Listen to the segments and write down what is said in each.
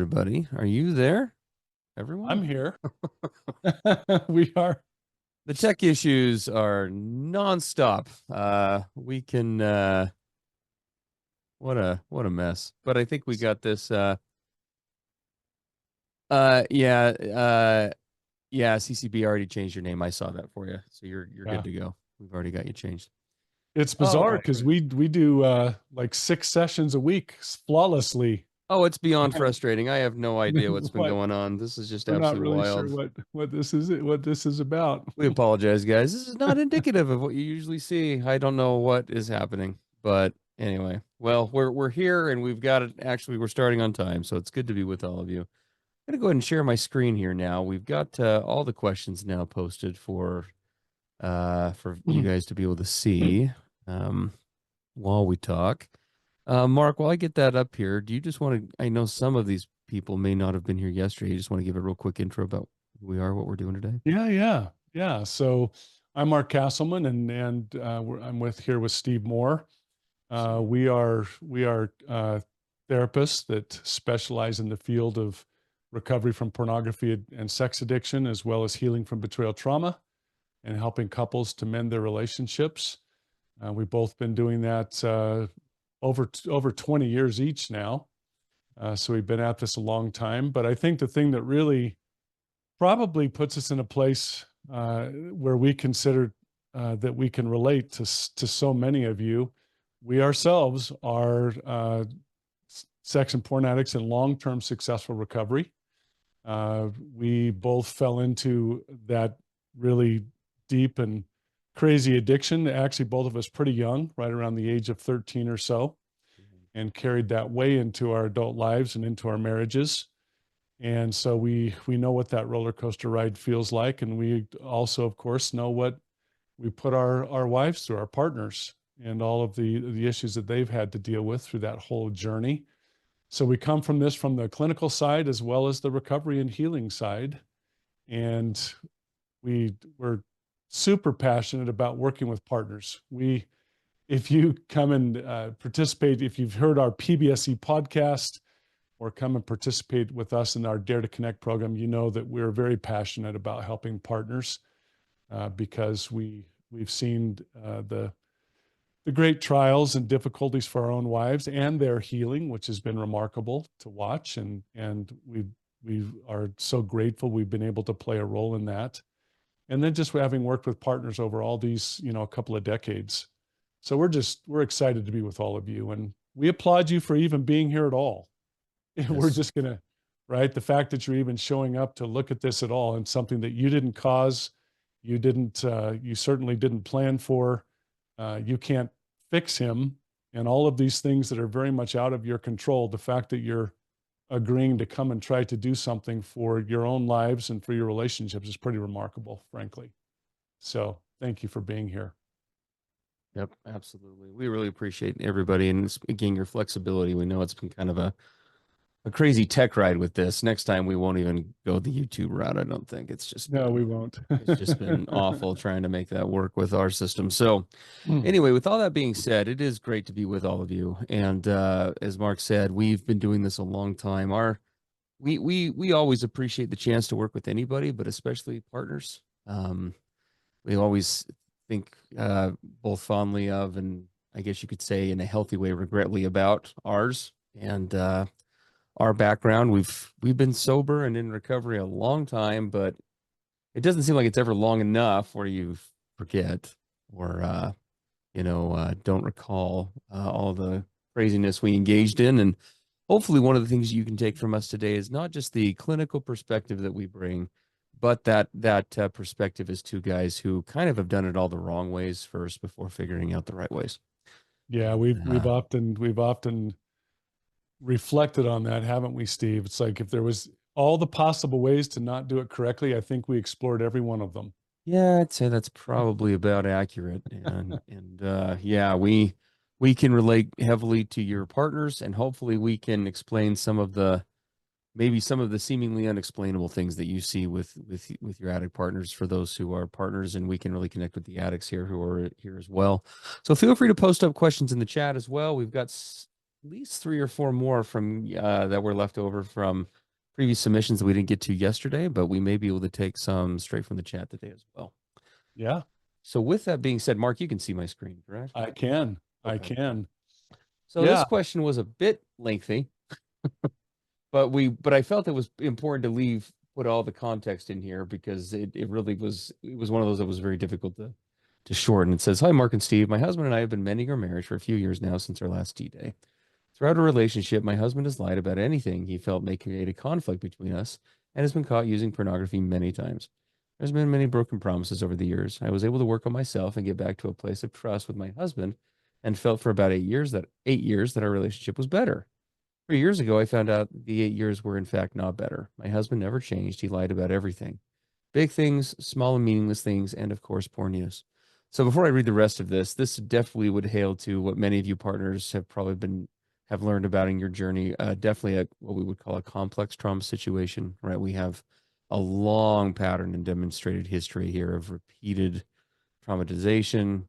everybody. Are you there, everyone? I'm here. We are. The tech issues are nonstop. We can what a mess. But I think we got this. Yeah. Yeah. CCB already changed your name. I saw that for you, so you're Yeah. good to go. We've already got you changed. It's All bizarre right. because we do like 6 sessions a week flawlessly. Oh, it's beyond And frustrating. I have no idea what's been what going on. This is just we're not absolutely really sure wild. what this is about. We apologize, guys. This is not indicative of what you usually see. I don't know what is happening, but anyway, well, we're here and we've got it. Actually, we're starting on time, so it's good to be with all of you. I'm gonna go ahead and share my screen here now. We've got all the questions now posted for you guys to be able to see while we talk. Mark, while I get that up here, do you just want to? I know some of these people may not have been here yesterday. You just want to give a real quick intro about who we are, what we're doing today. Yeah. So I'm Mark Kastleman, and I'm here with Steve Moore. We are therapists that specialize in the field of recovery from pornography and sex addiction, as well as healing from betrayal trauma, and helping couples to mend their relationships. We've both been doing that over 20 years each now. So we've been at this a long time. But I think the thing that really probably puts us in a place where we consider that we can relate to so many of you. We ourselves are sex and porn addicts in long-term successful recovery. We both fell into that really deep and crazy addiction. Actually, both of us pretty young, right around the age of 13 or so, and carried that way into our adult lives and into our marriages. And so we know what that roller coaster ride feels like. And we also, of course, know what we put our wives through, our partners, and all of the issues that they've had to deal with through that whole journey. So we come from this from the clinical side as well as the recovery and healing side. And we're super passionate about working with partners. If you come and participate, if you've heard our PBSE podcast or come and participate with us in our Dare to Connect program, you know that we're very passionate about helping partners because we've seen the great trials and difficulties for our own wives and their healing, which has been remarkable to watch. And we are so grateful we've been able to play a role in that. And then just having worked with partners over all these, a couple of decades. So we're excited to be with all of you. And we applaud you for even being here at all. Yes. We're just going to, right? The fact that you're even showing up to look at this at all and something that you didn't cause, you certainly didn't plan for, you can't fix him, and all of these things that are very much out of your control. The fact that you're agreeing to come and try to do something for your own lives and for your relationships is pretty remarkable, frankly. So thank you for being here. Yep, absolutely. We really appreciate everybody, and again, your flexibility. We know it's been kind of a crazy tech ride with this. Next time we won't even go the YouTube route. I don't think No, we won't. It's just been awful trying to make that work with our system. So anyway, with all that being said, it is great to be with all of you. And as Mark said, we've been doing this a long time. We always appreciate the chance to work with anybody, but especially partners. We always think both fondly of, and I guess you could say in a healthy way, regretfully about ours. And our background, we've been sober and in recovery a long time, but it doesn't seem like it's ever long enough where you forget or don't recall all the craziness we engaged in. And hopefully one of the things you can take from us today is not just the clinical perspective that we bring, but that perspective as two guys who kind of have done it all the wrong ways first before figuring out the right ways. Yeah, we've often reflected on that, haven't we, Steve? It's like if there was all the possible ways to not do it correctly, I think we explored every one of them. Yeah, I'd say that's probably about accurate. Yeah, we can relate heavily to your partners, and hopefully we can explain maybe some of the seemingly unexplainable things that you see with your addict partners for those who are partners, and we can really connect with the addicts here who are here as well. So feel free to post up questions in the chat as well. We've got least 3 or 4 more from that were left over from previous submissions that we didn't get to yesterday, but we may be able to take some straight from the chat today as well. Yeah, So with that being said, Mark, you can see my screen, correct? I can. I Okay. can. So this Yeah. question was a bit lengthy, but I felt it was important to put all the context in here because it really was one of those that was very difficult to shorten. It says, "Hi, Mark and Steve. My husband and I have been mending our marriage for a few years now since our last D-Day. Throughout our relationship, my husband has lied about anything he felt may create a conflict between us and has been caught using pornography many times. There's been many broken promises over the years. I was able to work on myself and get back to a place of trust with my husband and felt for about 8 years that our relationship was better. 3 years ago, I found out the 8 years were in fact not better. My husband never changed. He lied about everything. Big things, small and meaningless things, and of course, porn use." So before I read the rest of this definitely would hail to what many of you partners have learned about in your journey. Definitely what we would call a complex trauma situation, right? We have a long pattern and demonstrated history here of repeated traumatization,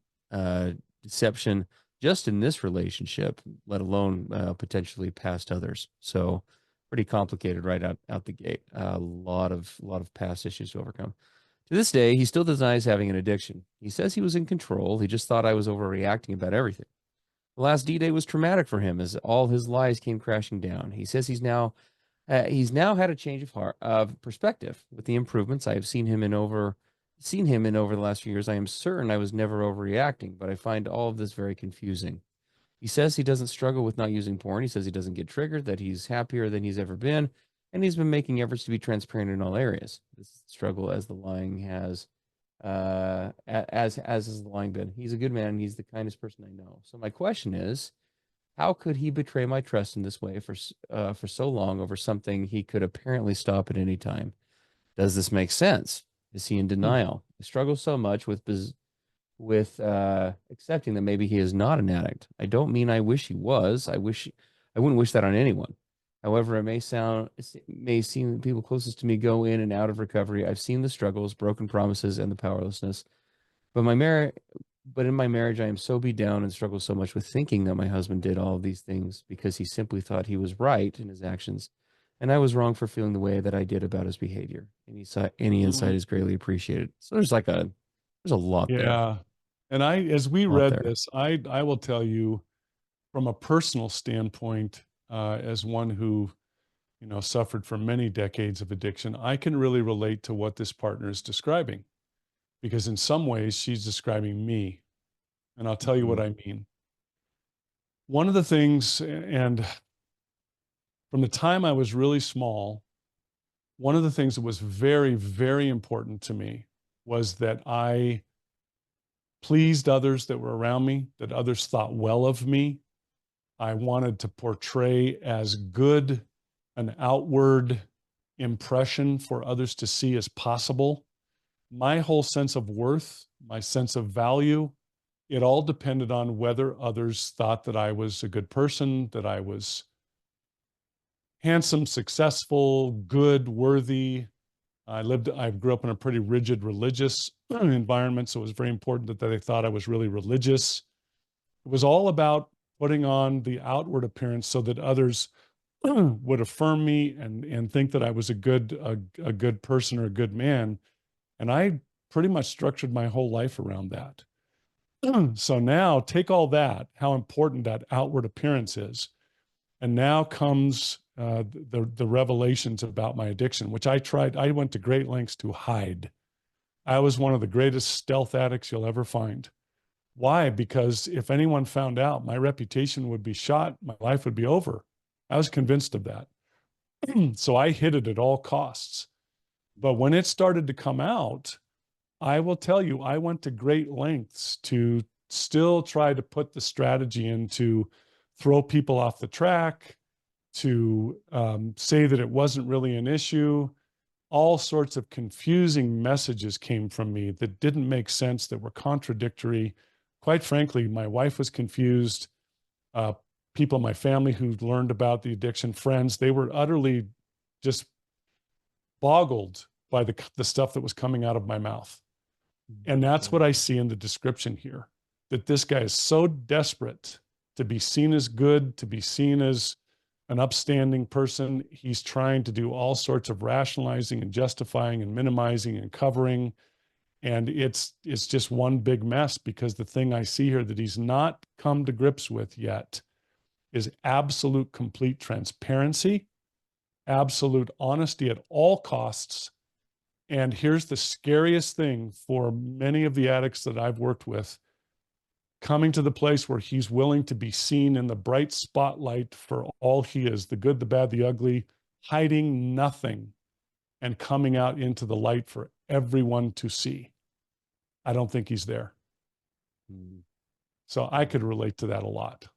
deception, just in this relationship, let alone potentially past others. So pretty complicated right out the gate. A lot of past issues to overcome. To this day, he still denies having an addiction. He says he was in control. He just thought I was overreacting about everything. The last D-Day was traumatic for him as all his lies came crashing down. He says he's now had a change of perspective with the improvements I have seen him in over the last few years. I am certain I was never overreacting, but I find all of this very confusing. He says he doesn't struggle with not using porn. He says he doesn't get triggered, that he's happier than he's ever been, and he's been making efforts to be transparent in all areas. This struggle as the lying has as is the lying been. He's a good man and he's the kindest person I know. So my question is, how could he betray my trust in this way for so long over something he could apparently stop at any time? Does this make sense? Is he in Hmm. denial? I struggle so much with accepting that maybe he is not an addict. I don't mean I wish he was. I wouldn't wish that on anyone. However, it may seem that people closest to me go in and out of recovery. I've seen the struggles, broken promises, and the powerlessness. But my marriage, but in my marriage, I am so beat down and struggle so much with thinking that my husband did all of these things because he simply thought he was right in his actions, and I was wrong for feeling the way that I did about his behavior. Any insight Mm. is greatly appreciated. So there's a lot there, Yeah. And as we a lot read there. this, I will tell you from a personal standpoint, as one who, suffered from many decades of addiction, I can really relate to what this partner is describing because in some ways she's describing me. And I'll tell you what Mhm. I mean. One of the things, and from the time I was really small, one of the things that was very, very important to me was that I pleased others that were around me, that others thought well of me. I wanted to portray as good an outward impression for others to see as possible. My whole sense of worth, my sense of value, it all depended on whether others thought that I was a good person, that I was handsome, successful, good, worthy. I grew up in a pretty rigid religious environment, so it was very important that they thought I was really religious. It was all about putting on the outward appearance so that others would affirm me and think that I was a good person or a good man. And I pretty much structured my whole life around that. So now take all that, how important that outward appearance is, and now comes the revelations about my addiction, which I went to great lengths to hide. I was one of the greatest stealth addicts you'll ever find. Why? Because if anyone found out, my reputation would be shot, my life would be over. I was convinced of that. So I hid it at all costs. But when it started to come out, I will tell you, I went to great lengths to still try to put the strategy in to throw people off the track, to say that it wasn't really an issue. All sorts of confusing messages came from me that didn't make sense, that were contradictory. Quite frankly, my wife was confused. Uh, People in my family who learned about the addiction, friends, they were utterly just boggled by the stuff that was coming out of my mouth. And that's Okay. what I see in the description here, that this guy is so desperate to be seen as good, to be seen as an upstanding person. He's trying to do all sorts of rationalizing and justifying and minimizing and covering. And it's just one big mess, because the thing I see here that he's not come to grips with yet is absolute complete transparency, absolute honesty at all costs. And here's the scariest thing for many of the addicts that I've worked with: coming to the place where he's willing to be seen in the bright spotlight for all he is, the good, the bad, the ugly, hiding nothing, and coming out into the light for everyone to see. I don't think he's there. So I could relate to that a lot.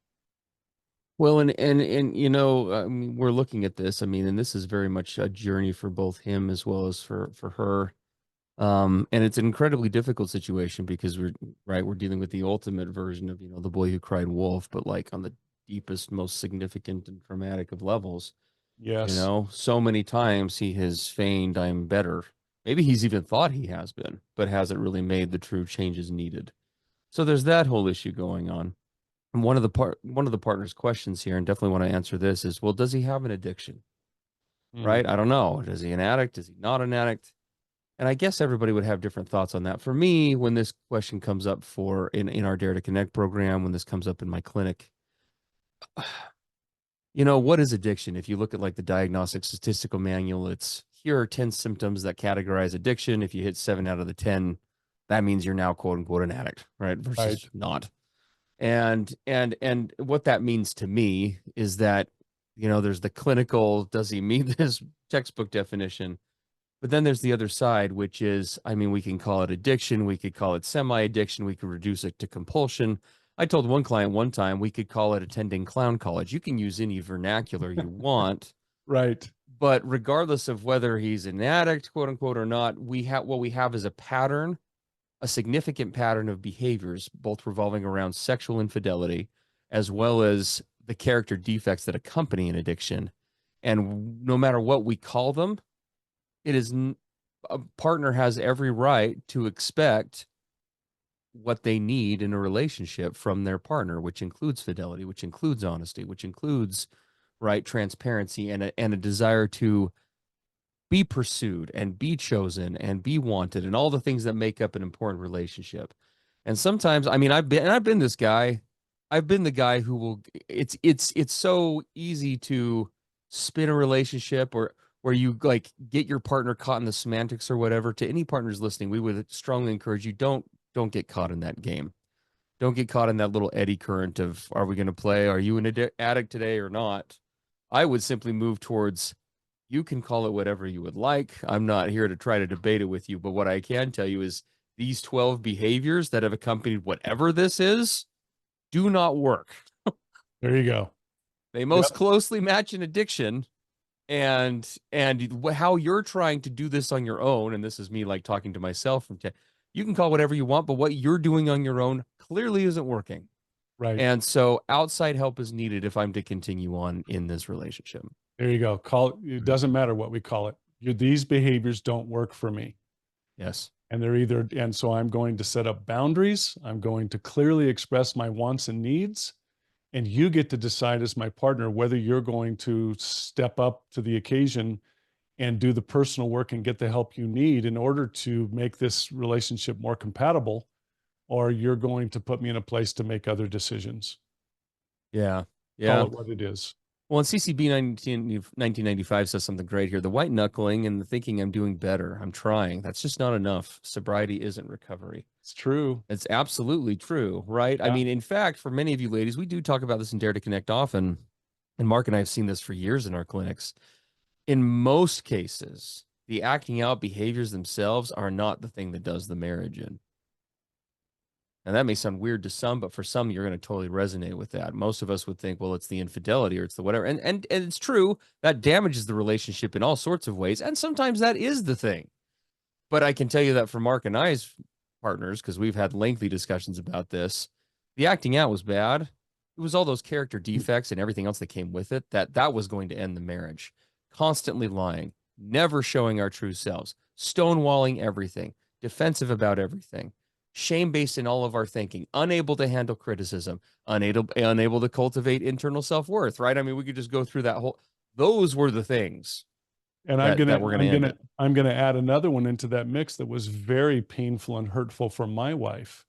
Well, and you know, I mean, we're looking at this. I mean, and this is very much a journey for both him as well as for her. And it's an incredibly difficult situation, because we're dealing with the ultimate version of, you know, the boy who cried wolf, but like on the deepest, most significant and traumatic of levels. Yes. You know, so many times he has feigned I'm better. Maybe he's even thought he has been, but hasn't really made the true changes needed. So there's that whole issue going on. And one of the partner's questions here, and definitely want to answer this, is, well, does he have an addiction? Right? I don't know. Is he an addict? Is he not an addict? And I guess everybody would have different thoughts on that. For me, when this question comes up in our Dare to Connect program, when this comes up in my clinic, you know, what is addiction? If you look at like the Diagnostic Statistical Manual, it's, here are 10 symptoms that categorize addiction. If you hit 7 out of the 10, that means you're now quote unquote an addict, right? Versus not. And what that means to me is that, you know, there's the clinical, does he meet this textbook definition? But then there's the other side, which is, I mean, we can call it addiction. We could call it semi-addiction. We could reduce it to compulsion. I told one client one time, we could call it attending clown college. You can use any vernacular you want. Right. But regardless of whether he's an addict, quote unquote, or not, what we have is a pattern, a significant pattern of behaviors, both revolving around sexual infidelity, as well as the character defects that accompany an addiction. And no matter what we call them, a partner has every right to expect what they need in a relationship from their partner, which includes fidelity, which includes honesty, which includes transparency, and a desire to be pursued and be chosen and be wanted, and all the things that make up an important relationship. And sometimes, I mean, I've been this guy. I've been the guy who will, it's so easy to spin a relationship, or where you like get your partner caught in the semantics or whatever. To any partners listening, we would strongly encourage you, don't get caught in that game. Don't get caught in that little eddy current of, are we going to play? Are you an addict today or not? I would simply move towards, you can call it whatever you would like. I'm not here to try to debate it with you, but what I can tell you is these 12 behaviors that have accompanied whatever this is do not work. There you go. They most closely match an addiction, and how you're trying to do this on your own. And this is me like talking to myself from you can call whatever you want, but what you're doing on your own clearly isn't working. Right. And so outside help is needed if I'm to continue on in this relationship. There you go. It doesn't matter what we call it. These behaviors don't work for me. Yes. And and so I'm going to set up boundaries. I'm going to clearly express my wants and needs. And you get to decide as my partner whether you're going to step up to the occasion and do the personal work and get the help you need in order to make this relationship more compatible, or you're going to put me in a place to make other decisions. Yeah. Call it what it is. Well, and CCB 1995 says something great here. The white knuckling and the thinking I'm doing better, I'm trying, that's just not enough. Sobriety isn't recovery. It's true. It's absolutely true, right? Yeah. I mean, in fact, for many of you ladies, we do talk about this in Dare to Connect often. And Mark and I have seen this for years in our clinics. In most cases, the acting out behaviors themselves are not the thing that does the marriage in. And that may sound weird to some, but for some, you're going to totally resonate with that. Most of us would think, well, it's the infidelity or it's the whatever. And it's true. That damages the relationship in all sorts of ways. And sometimes that is the thing. But I can tell you that for Mark and I's partners, because we've had lengthy discussions about this, the acting out was bad. It was all those character defects and everything else that came with it that was going to end the marriage. Constantly lying, never showing our true selves, stonewalling everything, defensive about everything, shame-based in all of our thinking, unable to handle criticism, unable to cultivate internal self-worth, right? I mean, we could just go through that whole, those were the things And that we're going to end it. I'm gonna add another one into that mix that was very painful and hurtful for my wife.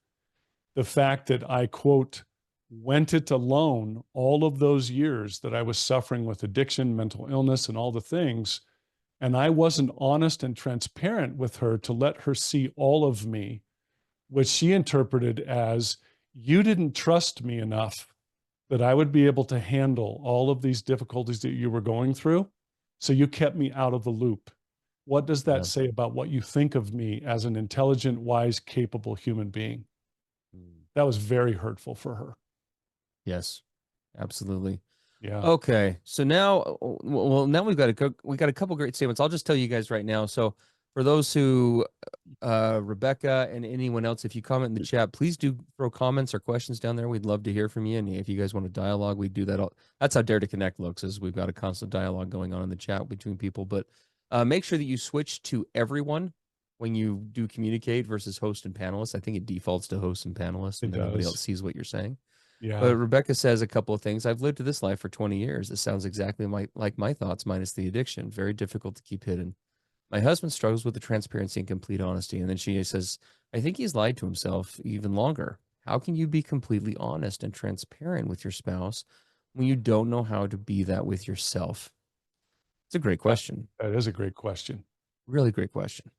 The fact that I, quote, went it alone all of those years that I was suffering with addiction, mental illness, and all the things. And I wasn't honest and transparent with her to let her see all of me, which she interpreted as, you didn't trust me enough that I would be able to handle all of these difficulties that you were going through. So you kept me out of the loop. What does that say about what you think of me as an intelligent, wise, capable human being? That was very hurtful for her. Yes, absolutely. Yeah. Okay, so now, well, now we got a couple great statements. I'll just tell you guys right now. So for those who, Rebecca and anyone else, if you comment in the chat, please do throw comments or questions down there. We'd love to hear from you. And if you guys want to dialogue, we do that. That's how Dare to Connect looks, is we've got a constant dialogue going on in the chat between people. But make sure that you switch to everyone when you do communicate versus host and panelists. I think it defaults to host and panelists, and then nobody else sees what you're saying. Yeah. But Rebecca says a couple of things. I've lived this life for 20 years. It sounds exactly like my thoughts, minus the addiction. Very difficult to keep hidden. My husband struggles with the transparency and complete honesty. And then she says, I think he's lied to himself even longer. How can you be completely honest and transparent with your spouse when you don't know how to be that with yourself? It's a great question. That is a great question. Really great question.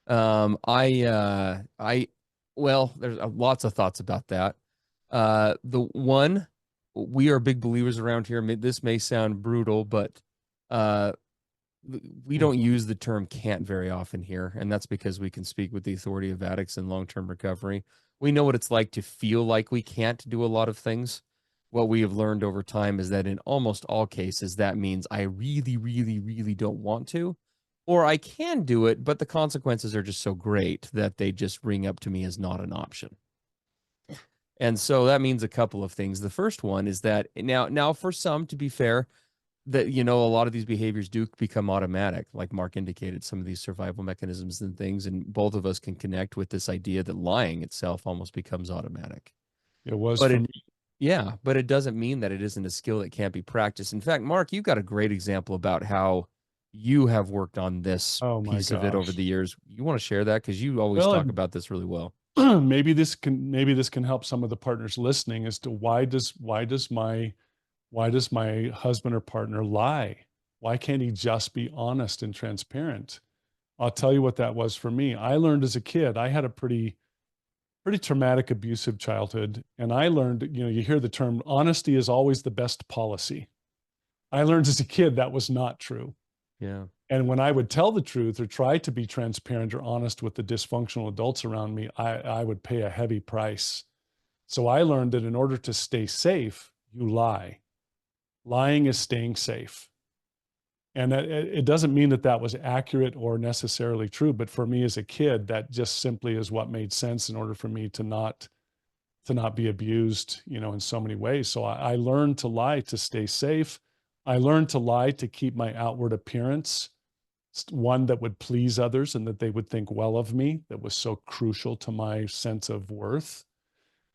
Well, there's lots of thoughts about that. The one, we are big believers around here. This may sound brutal, but we don't use the term can't very often here. And that's because we can speak with the authority of addicts in long-term recovery. We know what it's like to feel like we can't do a lot of things. What we have learned over time is that in almost all cases, that means I really, really, really don't want to, or I can do it, but the consequences are just so great that they just ring up to me as not an option. And so that means a couple of things. The first one is that now for some, to be fair, that, a lot of these behaviors do become automatic, like Mark indicated, some of these survival mechanisms and things, and both of us can connect with this idea that lying itself almost becomes automatic. It was, but but it doesn't mean that it isn't a skill that can't be practiced. In fact, Mark, you've got a great example about how you have worked on this piece of it over the years. You want to share that? Because you always talk about this really well. Maybe this can help some of the partners listening as to why does my husband or partner lie? Why can't he just be honest and transparent? I'll tell you what that was for me. I learned as a kid, I had a pretty traumatic, abusive childhood. And I learned, you hear the term, honesty is always the best policy. I learned as a kid that was not true. Yeah. And when I would tell the truth or try to be transparent or honest with the dysfunctional adults around me, I would pay a heavy price. So I learned that in order to stay safe, you lie. Lying is staying safe. And it doesn't mean that was accurate or necessarily true, but for me as a kid, that just simply is what made sense in order for me to not be abused, in so many ways. So I learned to lie to stay safe. I learned to lie to keep my outward appearance one that would please others and that they would think well of me. That was so crucial to my sense of worth.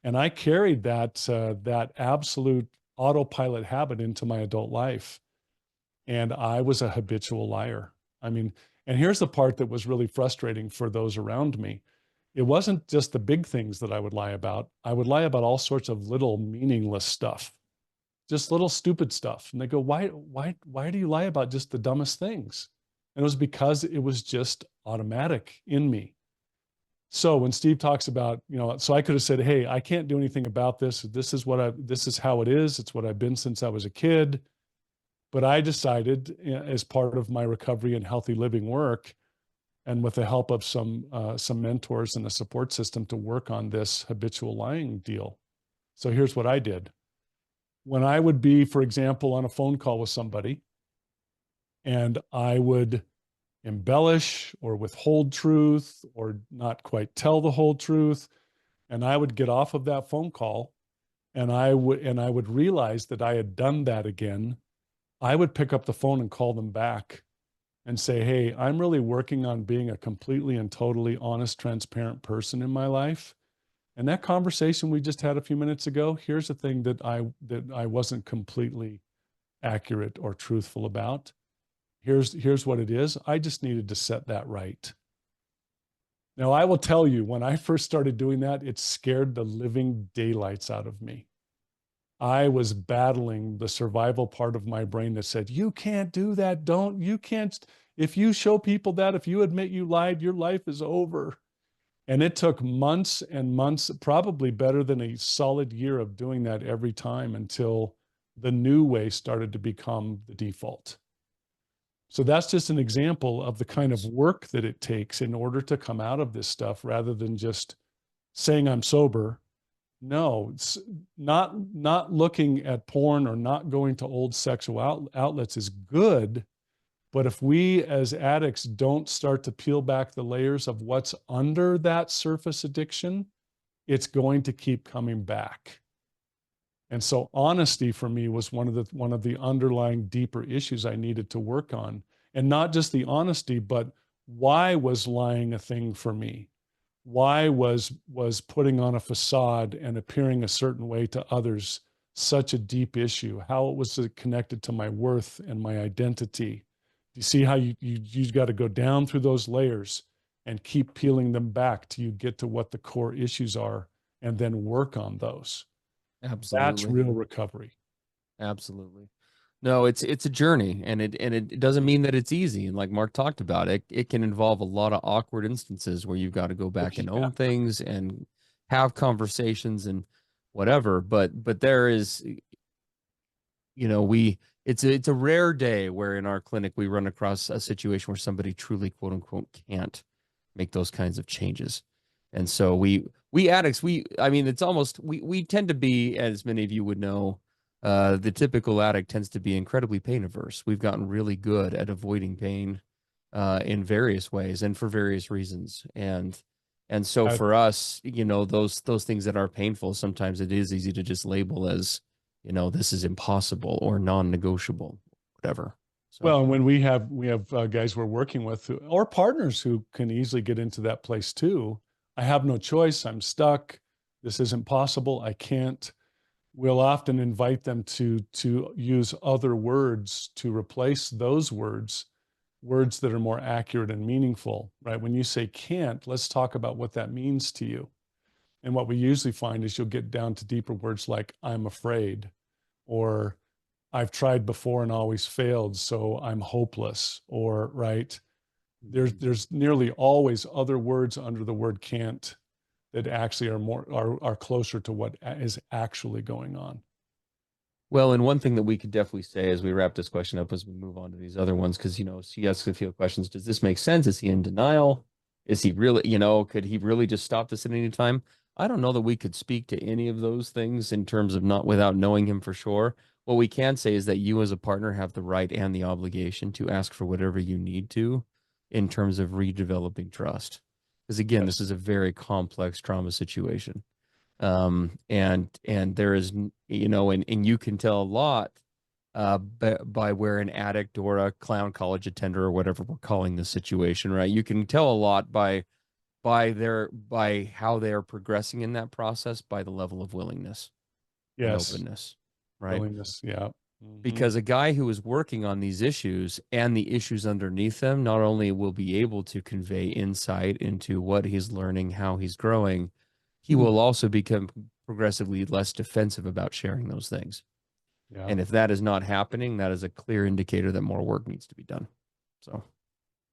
And I carried that absolute autopilot habit into my adult life. And I was a habitual liar. I mean, and here's the part that was really frustrating for those around me. It wasn't just the big things that I would lie about. I would lie about all sorts of little meaningless stuff, just little stupid stuff. And they go, why do you lie about just the dumbest things? And it was because it was just automatic in me. So when Steve talks about, so I could have said, hey, I can't do anything about this. This is how it is. It's what I've been since I was a kid. But I decided, as part of my recovery and healthy living work, and with the help of some mentors and a support system, to work on this habitual lying deal. So here's what I did. When I would be, for example, on a phone call with somebody, and I would embellish or withhold truth or not quite tell the whole truth, and I would get off of that phone call, and I would realize that I had done that again, I would pick up the phone and call them back and say, hey, I'm really working on being a completely and totally honest, transparent person in my life. And that conversation we just had a few minutes ago, here's the thing that I wasn't completely accurate or truthful about. Here's what it is. I just needed to set that right. Now, I will tell you, when I first started doing that, it scared the living daylights out of me. I was battling the survival part of my brain that said, you can't do that. You can't. If you show people that, if you admit you lied, your life is over. And it took months and months, probably better than a solid year of doing that every time until the new way started to become the default. So that's just an example of the kind of work that it takes in order to come out of this stuff rather than just saying I'm sober. No, it's not looking at porn or not going to old sexual outlets is good. But if we as addicts don't start to peel back the layers of what's under that surface addiction, it's going to keep coming back. And so honesty for me was one of the underlying deeper issues I needed to work on. And not just the honesty, but why was lying a thing for me? Why was putting on a facade and appearing a certain way to others such a deep issue? How was it connected to my worth and my identity? You see how you got to go down through those layers and keep peeling them back till you get to what the core issues are and then work on those. That's Absolutely. real recovery. Absolutely. No, it's a journey, and it doesn't mean that it's easy. And like Mark talked about, it can involve a lot of awkward instances where you've got to go back and own things and have conversations and whatever. But there is, it's a rare day where in our clinic we run across a situation where somebody truly, quote unquote, can't make those kinds of changes. And so we addicts, I mean, it's almost, we tend to be, as many of you would know, the typical addict tends to be incredibly pain averse. We've gotten really good at avoiding pain in various ways and for various reasons. And so for us, those things that are painful, sometimes it is easy to just label as, this is impossible or non-negotiable, whatever. So. Well, and when we have guys we're working with or partners who can easily get into that place too. I have no choice. I'm stuck. This isn't possible. I can't. We'll often invite them to use other words to replace those words that are more accurate and meaningful, right? When you say can't, let's talk about what that means to you. And what we usually find is you'll get down to deeper words like I'm afraid, or I've tried before and always failed, so I'm hopeless, or right. There's nearly always other words under the word can't that actually are closer to what is actually going on. Well, and one thing that we could definitely say as we wrap this question up as we move on to these other ones, because she asks a few questions. Does this make sense? Is he in denial? Is he really, could he really just stop this at any time? I don't know that we could speak to any of those things in terms of not without knowing him for sure. What we can say is that you as a partner have the right and the obligation to ask for whatever you need to in terms of redeveloping trust. Because again, this is a very complex trauma situation. And there is, and you can tell a lot by where an addict or a clown college attender or whatever we're calling this situation, right? You can tell a lot by how they're progressing in that process, by the level of willingness and openness, right? Willingness, yeah. Because a guy who is working on these issues and the issues underneath them not only will be able to convey insight into what he's learning, how he's growing, he will also become progressively less defensive about sharing those things. Yeah. And if that is not happening, that is a clear indicator that more work needs to be done. So,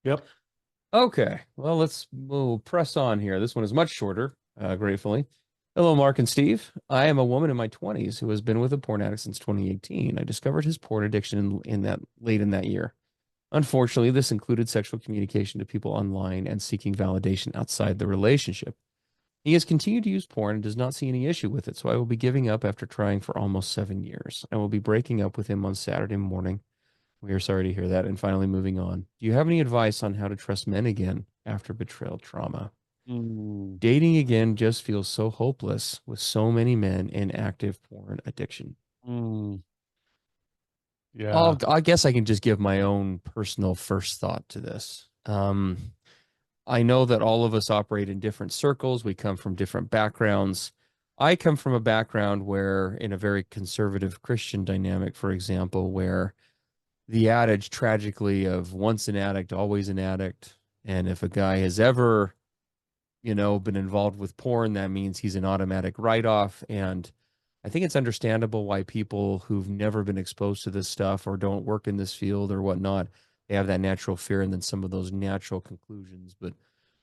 yep. Okay. Well, we'll press on here. This one is much shorter, gratefully. Hello, Mark and Steve. I am a woman in my 20s who has been with a porn addict since 2018. I discovered his porn addiction late in that year. Unfortunately, this included sexual communication to people online and seeking validation outside the relationship. He has continued to use porn and does not see any issue with it, so I will be giving up after trying for almost 7 years. I will be breaking up with him on Saturday morning. We are sorry to hear that, and finally moving on. Do you have any advice on how to trust men again after betrayal trauma? Dating again just feels so hopeless with so many men in active porn addiction. Yeah. I guess I can just give my own personal first thought to this. I know that all of us operate in different circles. We come from different backgrounds. I come from a background where, in a very conservative Christian dynamic, for example, where the adage tragically of once an addict, always an addict. And if a guy has ever, been involved with porn, that means he's an automatic write-off. And I think it's understandable why people who've never been exposed to this stuff or don't work in this field or whatnot, they have that natural fear and then some of those natural conclusions. But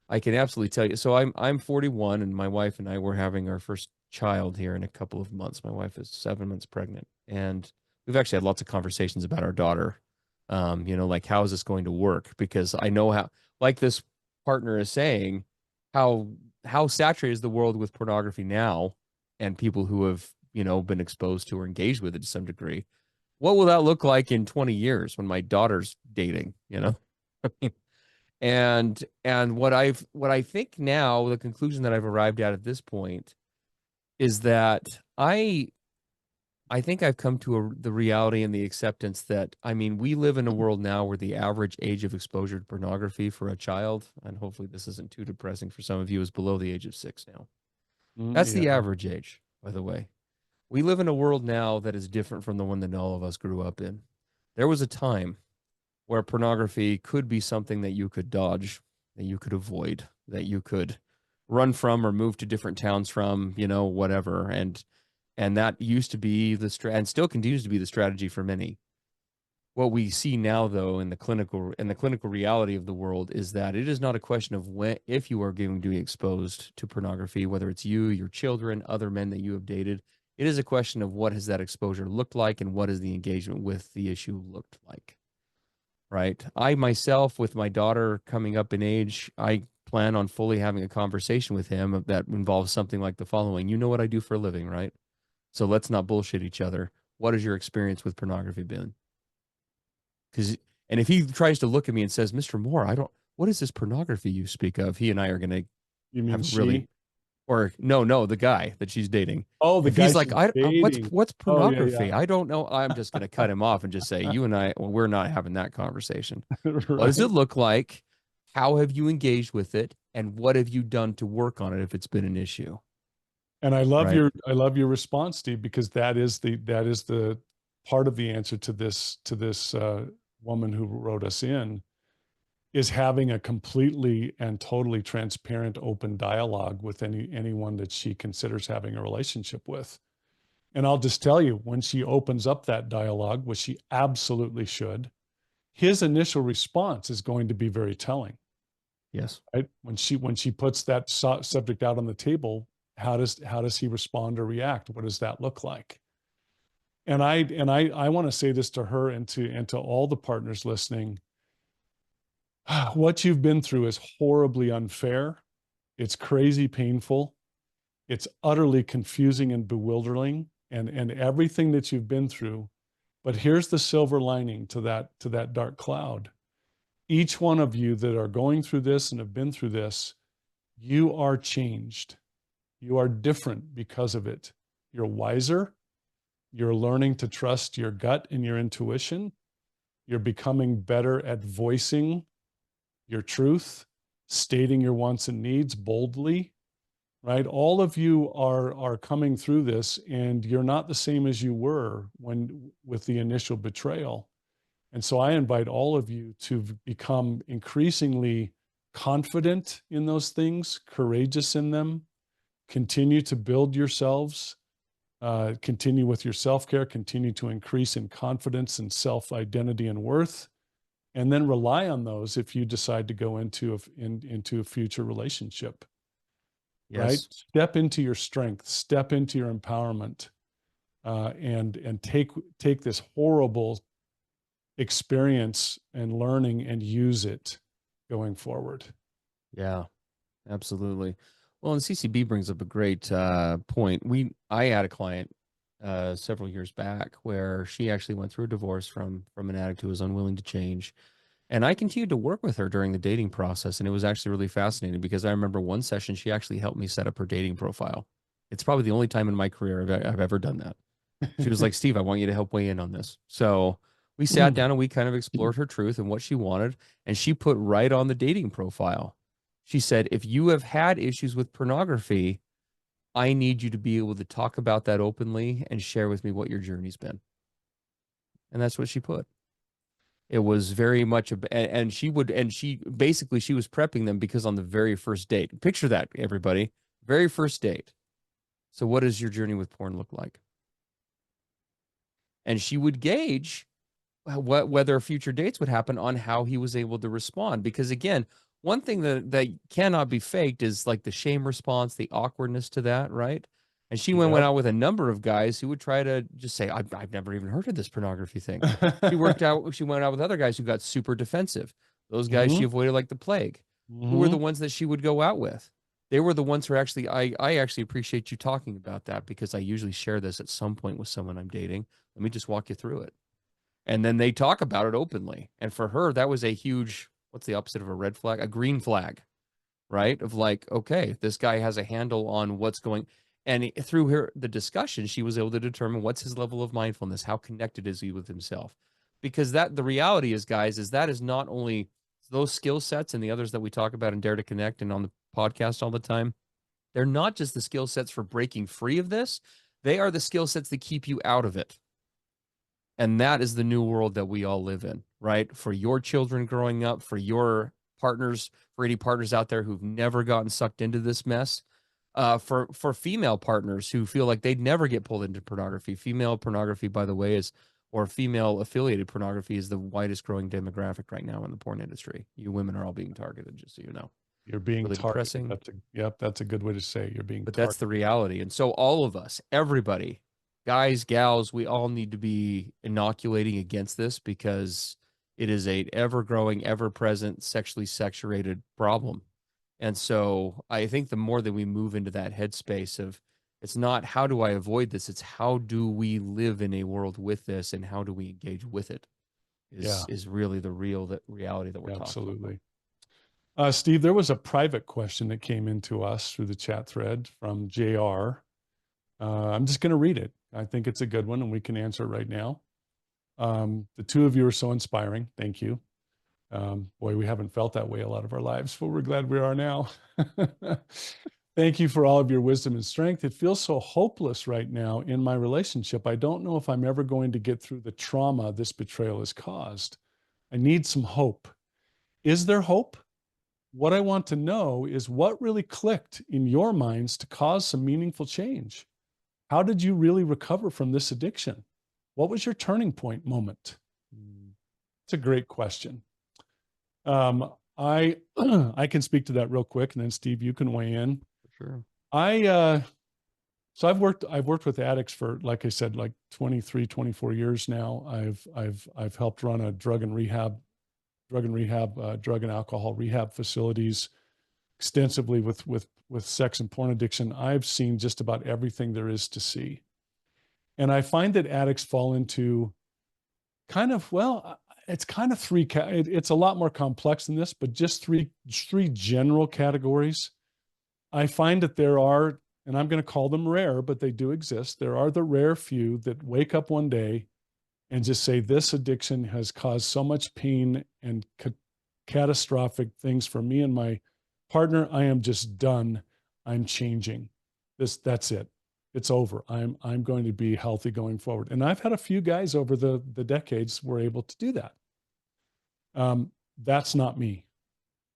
I can absolutely tell you. So I'm 41, and my wife and I were having our first child here in a couple of months. My wife is 7 months pregnant, and we've actually had lots of conversations about our daughter. Like, how is this going to work? Because I know how, like this partner is saying, how saturated is the world with pornography now, and people who have been exposed to or engaged with it to some degree. What will that look like in 20 years when my daughter's dating? I mean, and what I think now, the conclusion that I've arrived at this point is that I think I've come to the reality and the acceptance that, I mean, we live in a world now where the average age of exposure to pornography for a child, and hopefully this isn't too depressing for some of you, is below the age of 6 now. That's the average age, by the way. We live in a world now that is different from the one that all of us grew up in. There was a time where pornography could be something that you could dodge, that you could avoid, that you could run from or move to different towns from, whatever. And that used to be and still continues to be the strategy for many. What we see now, though, in the clinical reality of the world is that it is not a question of if you are going to be exposed to pornography, whether it's you, your children, other men that you have dated. It is a question of what has that exposure looked like and what has the engagement with the issue looked like. Right. I myself, with my daughter coming up in age, I plan on fully having a conversation with him that involves something like the following. You know what I do for a living, right? So let's not bullshit each other. What has your experience with pornography been? And if he tries to look at me and says, Mr. Moore, what is this pornography you speak of? He and I are going to have really, or no, the guy that she's dating. Oh, the if guy he's like, what's pornography? Oh, yeah. I don't know. I'm just going to cut him off and just say, you and I, we're not having that conversation. Right. What does it look like? How have you engaged with it? And what have you done to work on it if it's been an issue? And I love your response, Steve, because that is the part of the answer to this woman who wrote us in, is having a completely and totally transparent, open dialogue with anyone that she considers having a relationship with. And I'll just tell you, when she opens up that dialogue, which she absolutely should, his initial response is going to be very telling. Yes. Right? When she puts that subject out on the table, how does he respond or react? What does that look like? And I want to say this to her and to all the partners listening. What you've been through is horribly unfair. It's crazy painful. It's utterly confusing and bewildering, and everything that you've been through. But here's the silver lining to that dark cloud. Each one of you that are going through this and have been through this, you are changed. You are different because of it. You're wiser. You're learning to trust your gut and your intuition. You're becoming better at voicing your truth, stating your wants and needs boldly, right? All of you are coming through this, and you're not the same as you were with the initial betrayal. And so I invite all of you to become increasingly confident in those things, courageous in them, continue to build yourselves, continue with your self-care, continue to increase in confidence and self-identity and worth, and then rely on those if you decide to go into a future relationship. Yes. Right? Step into your strength, step into your empowerment, and take this horrible experience and learning and use it going forward. Yeah, absolutely. Well, and CCB brings up a great point. I had a client several years back where she actually went through a divorce from an addict who was unwilling to change. And I continued to work with her during the dating process. And it was actually really fascinating because I remember one session, she actually helped me set up her dating profile. It's probably the only time in my career I've ever done that. She was like, Steve, I want you to help weigh in on this. So we sat down and we kind of explored her truth and what she wanted. And she put right on the dating profile, She said, if you have had issues with pornography, I need you to be able to talk about that openly and share with me what your journey's been. And that's what she put. It was very much and she was prepping them because on the very first date, picture that, everybody, very first date. So what does your journey with porn look like? And she would gauge whether future dates would happen on how he was able to respond. Because again, one thing that cannot be faked is like the shame response, the awkwardness to that, right? And she went out with a number of guys who would try to just say, I've never even heard of this pornography thing. She went out with other guys who got super defensive. Those guys she avoided like the plague. Who were the ones that she would go out with? They were the ones who actually, I actually appreciate you talking about that, because I usually share this at some point with someone I'm dating. Let me just walk you through it. And then they talk about it openly. And for her, that was a huge, what's the opposite of a red flag? A green flag, right? Of like, okay, this guy has a handle on what's going. And through the discussion, she was able to determine what's his level of mindfulness, how connected is he with himself. Because the reality is, guys, is that is not only those skill sets and the others that we talk about in Dare to Connect and on the podcast all the time. They're not just the skill sets for breaking free of this. They are the skill sets that keep you out of it. And that is the new world that we all live in, right? For your children growing up, for your partners, for any partners out there who've never gotten sucked into this mess, for female partners who feel like they'd never get pulled into pornography. Female pornography, by the way, or female affiliated pornography is the widest growing demographic right now in the porn industry. You women are all being targeted, just so you know. You're being really targeted. That's a good way to say it. You're being But targeted. That's the reality. And so all of us, everybody, guys, gals, we all need to be inoculating against this, because it is a ever-growing, ever-present, sexually saturated problem. And so I think the more that we move into that headspace of, it's not how do I avoid this, it's how do we live in a world with this, and how do we engage with it is really the reality that we're talking about. Steve, there was a private question that came into us through the chat thread from JR. I'm just going to read it. I think it's a good one, and we can answer it right now. The two of you are so inspiring. Thank you. Boy, we haven't felt that way a lot of our lives, but we're glad we are now. Thank you for all of your wisdom and strength. It feels so hopeless right now in my relationship. I don't know if I'm ever going to get through the trauma this betrayal has caused. I need some hope. Is there hope? What I want to know is what really clicked in your minds to cause some meaningful change. How did you really recover from this addiction? What was your turning point moment? It's a great question. I can speak to that real quick, and then Steve, you can weigh in. Sure. So I've worked with addicts for, like I said, like 23, 24 years now. I've helped run a drug and alcohol rehab facilities extensively with sex and porn addiction. I've seen just about everything there is to see. And I find that addicts fall into it's kind of three, it's a lot more complex than this, but just three general categories. I find that there are, and I'm going to call them rare, but they do exist. There are the rare few that wake up one day and just say, this addiction has caused so much pain and catastrophic things for me and my partner. I am just done. I'm changing. That's it. It's over. I'm going to be healthy going forward. And I've had a few guys over the decades were able to do that. That's not me.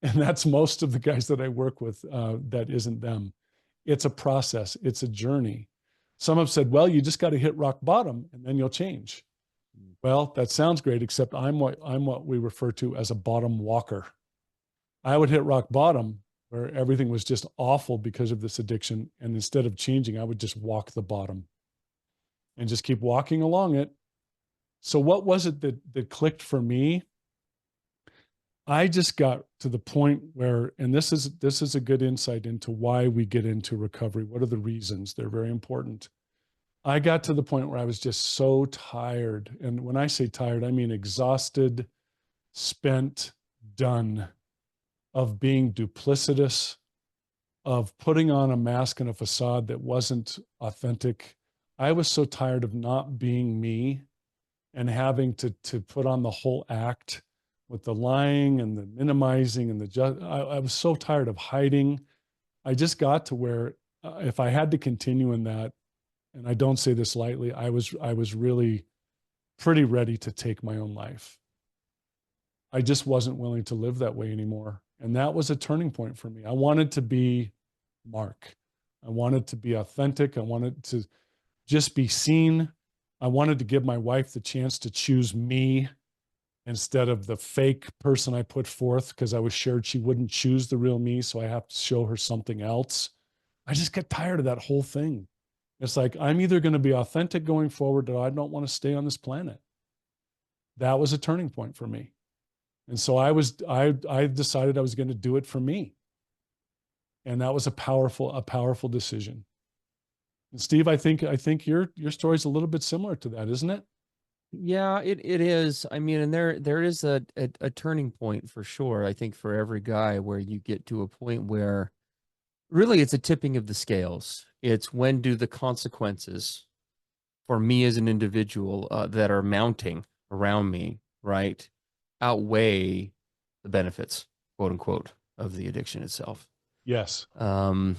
And that's most of the guys that I work with. That isn't them. It's a process. It's a journey. Some have said, well, you just got to hit rock bottom and then you'll change. Well, that sounds great, except I'm what we refer to as a bottom walker. I would hit rock bottom where everything was just awful because of this addiction. And instead of changing, I would just walk the bottom and just keep walking along it. So what was it that clicked for me? I just got to the point where, and this is a good insight into why we get into recovery. What are the reasons? They're very important. I got to the point where I was just so tired. And when I say tired, I mean exhausted, spent, done, of being duplicitous, of putting on a mask and a facade that wasn't authentic. I was so tired of not being me and having to put on the whole act with the lying and the minimizing and I was so tired of hiding. I just got to where if I had to continue in that, and I don't say this lightly, I was really pretty ready to take my own life. I just wasn't willing to live that way anymore. And that was a turning point for me. I wanted to be Mark. I wanted to be authentic. I wanted to just be seen. I wanted to give my wife the chance to choose me instead of the fake person I put forth, because I was scared she wouldn't choose the real me. So I have to show her something else. I just get tired of that whole thing. It's like, I'm either going to be authentic going forward or I don't want to stay on this planet. That was a turning point for me. And so I decided I was going to do it for me. And that was a powerful decision. And Steve, I think your story is a little bit similar to that, isn't it? Yeah, it is. I mean, and there is a turning point for sure. I think for every guy where you get to a point where really it's a tipping of the scales. It's when do the consequences for me as an individual that are mounting around me, right, outweigh the benefits, quote unquote, of the addiction itself. Yes. And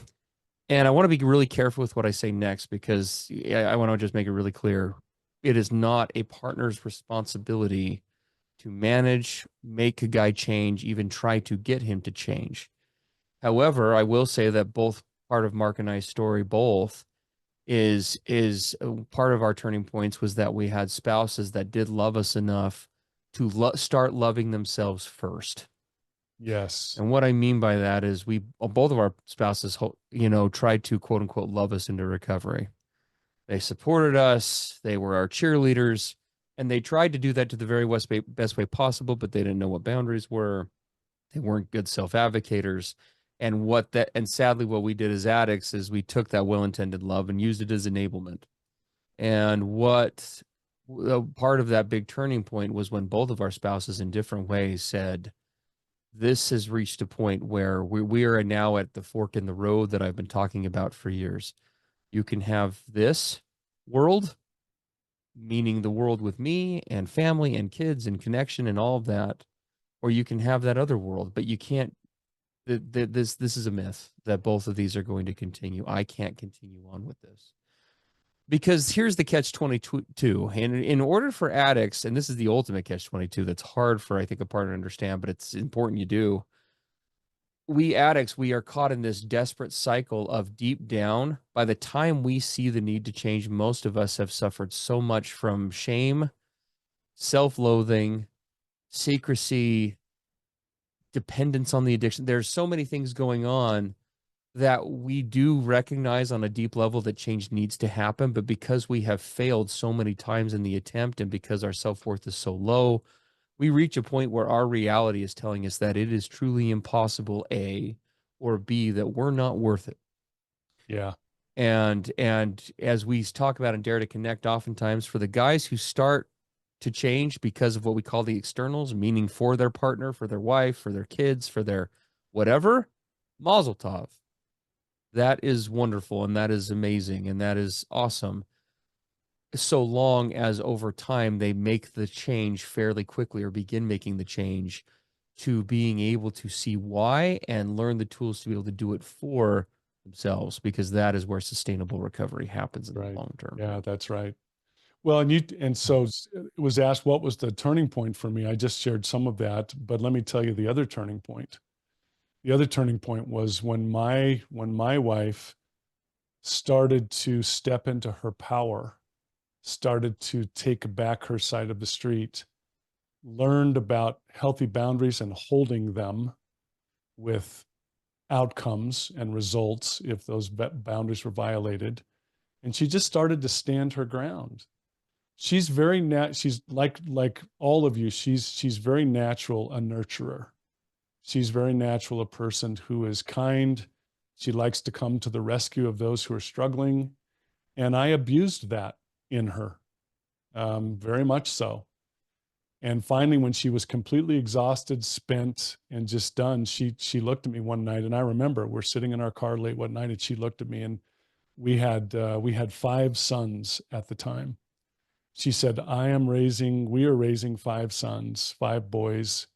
I want to be really careful with what I say next, because I want to just make it really clear. It is not a partner's responsibility to manage, make a guy change, even try to get him to change. However, I will say that both part of Mark and I's story, both is part of our turning points was that we had spouses that did love us enough to start loving themselves first. Yes. And what I mean by that is we both of our spouses, tried to quote unquote love us into recovery. They supported us. They were our cheerleaders, and they tried to do that to the very best way possible, but they didn't know what boundaries were. They weren't good self-advocators. And sadly, what we did as addicts is we took that well-intended love and used it as enablement. And what part of that big turning point was when both of our spouses in different ways said, this has reached a point where we are now at the fork in the road that I've been talking about for years. You can have this world, meaning the world with me and family and kids and connection and all of that, or you can have that other world, but you can't. This is a myth that both of these are going to continue. I can't continue on with this. Because here's the catch-22. And in order for addicts, and this is the ultimate catch-22 that's hard for, I think, a partner to understand, but it's important you do. We addicts, we are caught in this desperate cycle of deep down. By the time we see the need to change, most of us have suffered so much from shame, self-loathing, secrecy, dependence on the addiction. There's so many things going on that we do recognize on a deep level that change needs to happen. But because we have failed so many times in the attempt, and because our self-worth is so low, we reach a point where our reality is telling us that it is truly impossible, A, or B, that we're not worth it. Yeah. And as we talk about in Dare to Connect, oftentimes for the guys who start to change because of what we call the externals, meaning for their partner, for their wife, for their kids, for their whatever, mazel tov. That is wonderful, and that is amazing, and that is awesome. So long as over time they make the change fairly quickly, or begin making the change to being able to see why and learn the tools to be able to do it for themselves, because that is where sustainable recovery happens in the long term. Yeah, that's right. Well, and so it was asked, what was the turning point for me? I just shared some of that, but let me tell you the other turning point. The other turning point was when my wife started to step into her power, started to take back her side of the street, learned about healthy boundaries and holding them with outcomes and results if those boundaries were violated. And she just started to stand her ground. She's she's like all of you, she's very natural a nurturer. She's very natural a person who is kind. She likes to come to the rescue of those who are struggling. And I abused that in her, very much so. And finally, when she was completely exhausted, spent, and just done, she looked at me one night, and I remember we're sitting in our car late one night, and she looked at me, and we had 5 sons at the time. She said, we are raising 5 sons, 5 boys,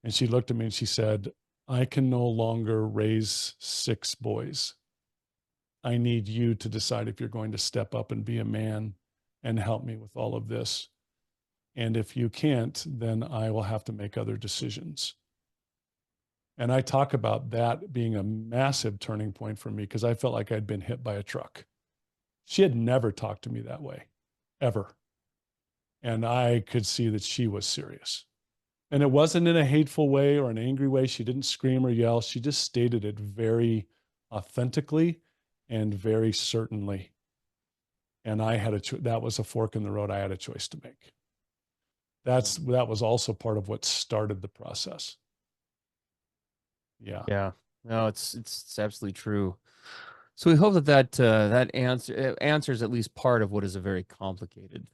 And she looked at me and she said, I can no longer raise 6 boys. I need you to decide if you're going to step up and be a man and help me with all of this. And if you can't, then I will have to make other decisions. And I talk about that being a massive turning point for me because I felt like I'd been hit by a truck. She had never talked to me that way, ever. And I could see that she was serious. And it wasn't in a hateful way or an angry way. She didn't scream or yell. She just stated it very authentically and very certainly. And I had that was a fork in the road. I had a choice to make. That was also part of what started the process. Yeah. Yeah. No, it's absolutely true. So we hope that answers at least part of what is a very complicated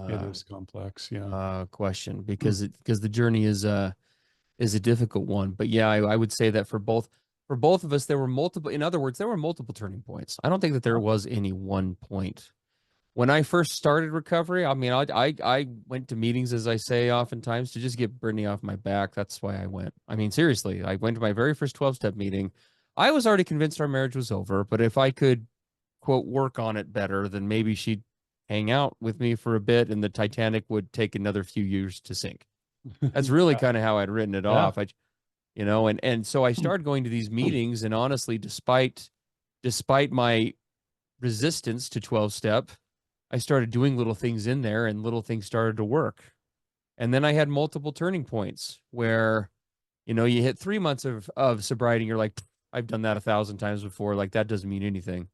It is complex. Yeah. question because the journey is a difficult one. But yeah, I would say that for both of us, there were multiple. In other words, there were multiple turning points. I don't think that there was any one point. When I first started recovery, I mean, I went to meetings, as I say, oftentimes to just get Brittany off my back. That's why I went. I mean, seriously, I went to my very first 12-step meeting. I was already convinced our marriage was over, but if I could, quote, work on it better, then maybe she'd hang out with me for a bit and the Titanic would take another few years to sink. That's really kind of how I'd written it off. And so I started going to these meetings, and honestly, despite my resistance to 12-step, I started doing little things in there and little things started to work. And then I had multiple turning points where, you hit 3 months of sobriety and you're like, I've done that 1,000 times before. Like, that doesn't mean anything.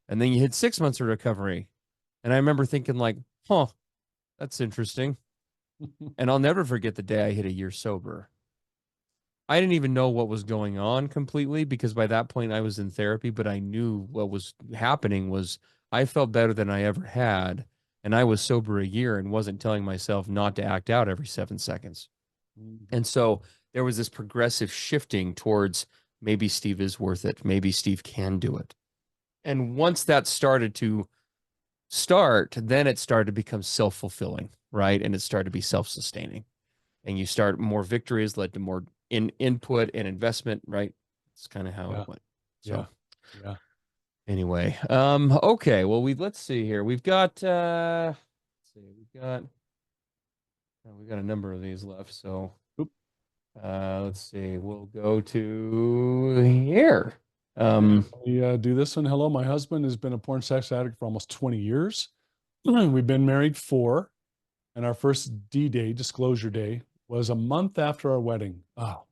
And then you hit 6 months of recovery. And I remember thinking like, that's interesting. And I'll never forget the day I hit a year sober. I didn't even know what was going on completely because by that point I was in therapy, but I knew what was happening was I felt better than I ever had. And I was sober a year and wasn't telling myself not to act out every 7 seconds. And so there was this progressive shifting towards maybe Steve is worth it. Maybe Steve can do it. And once that started to then it started to become self-fulfilling, right? And it started to be self-sustaining. And you start more victories led to more input and investment, right? It's kind of how it went. So, yeah. Anyway, okay. Well, let's see here. We've got we've got a number of these left. So, let's see. We'll go to here. We do this one. Hello, my husband has been a porn sex addict for almost 20 years. We've been married 4, and our first D-Day, disclosure day, was a month after our wedding. Oh,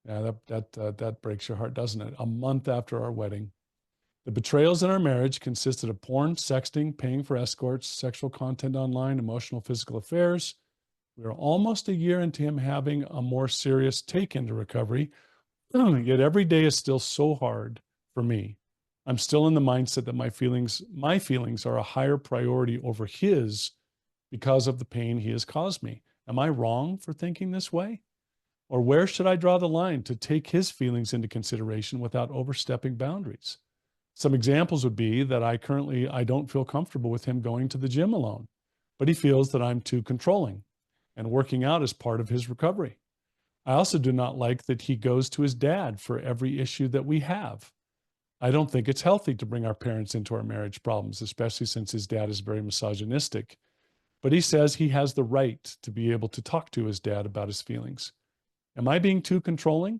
yeah, that breaks your heart, doesn't it? A month after our wedding. The betrayals in our marriage consisted of porn, sexting, paying for escorts, sexual content online, emotional, physical affairs. We are almost a year into him having a more serious take into recovery. Yet every day is still so hard for me. I'm still in the mindset that my feelings are a higher priority over his because of the pain he has caused me. Am I wrong for thinking this way? Or where should I draw the line to take his feelings into consideration without overstepping boundaries? Some examples would be that I don't feel comfortable with him going to the gym alone, but he feels that I'm too controlling and working out is part of his recovery. I also do not like that he goes to his dad for every issue that we have. I don't think it's healthy to bring our parents into our marriage problems, especially since his dad is very misogynistic. But he says he has the right to be able to talk to his dad about his feelings. Am I being too controlling?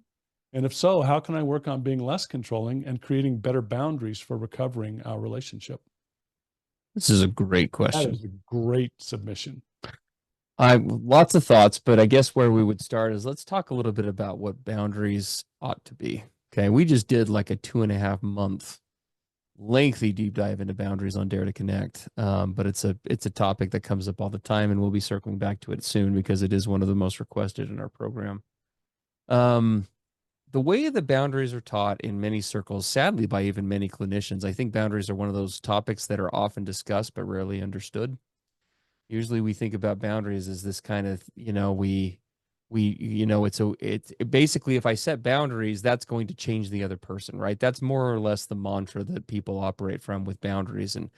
And if so, how can I work on being less controlling and creating better boundaries for recovering our relationship? This is a great question. That is a great submission. Lots of thoughts, but I guess where we would start is let's talk a little bit about what boundaries ought to be. Okay. We just did like a 2.5 month lengthy deep dive into boundaries on Dare to Connect. But it's a topic that comes up all the time, and we'll be circling back to it soon because it is one of the most requested in our program. The way the boundaries are taught in many circles, sadly by even many clinicians, I think boundaries are one of those topics that are often discussed but rarely understood. Usually we think about boundaries as this kind of, it's basically, if I set boundaries, that's going to change the other person, right? That's more or less the mantra that people operate from with boundaries. And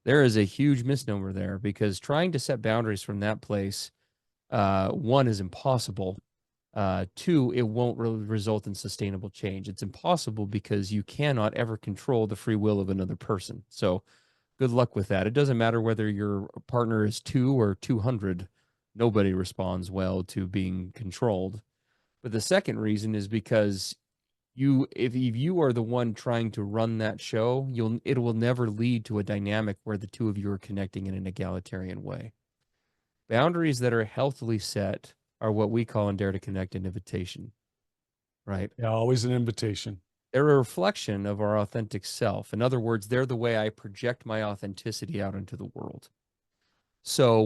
there is a huge misnomer there because trying to set boundaries from that place, one, is impossible. Two, it won't really result in sustainable change. It's impossible because you cannot ever control the free will of another person. So good luck with that. It doesn't matter whether your partner is 2 or 200. Nobody responds well to being controlled. But the second reason is because if you are the one trying to run that show, it will never lead to a dynamic where the two of you are connecting in an egalitarian way. Boundaries that are healthily set are what we call in Dare to Connect an invitation, right? Yeah, always an invitation. They're a reflection of our authentic self. In other words, they're the way I project my authenticity out into the world. So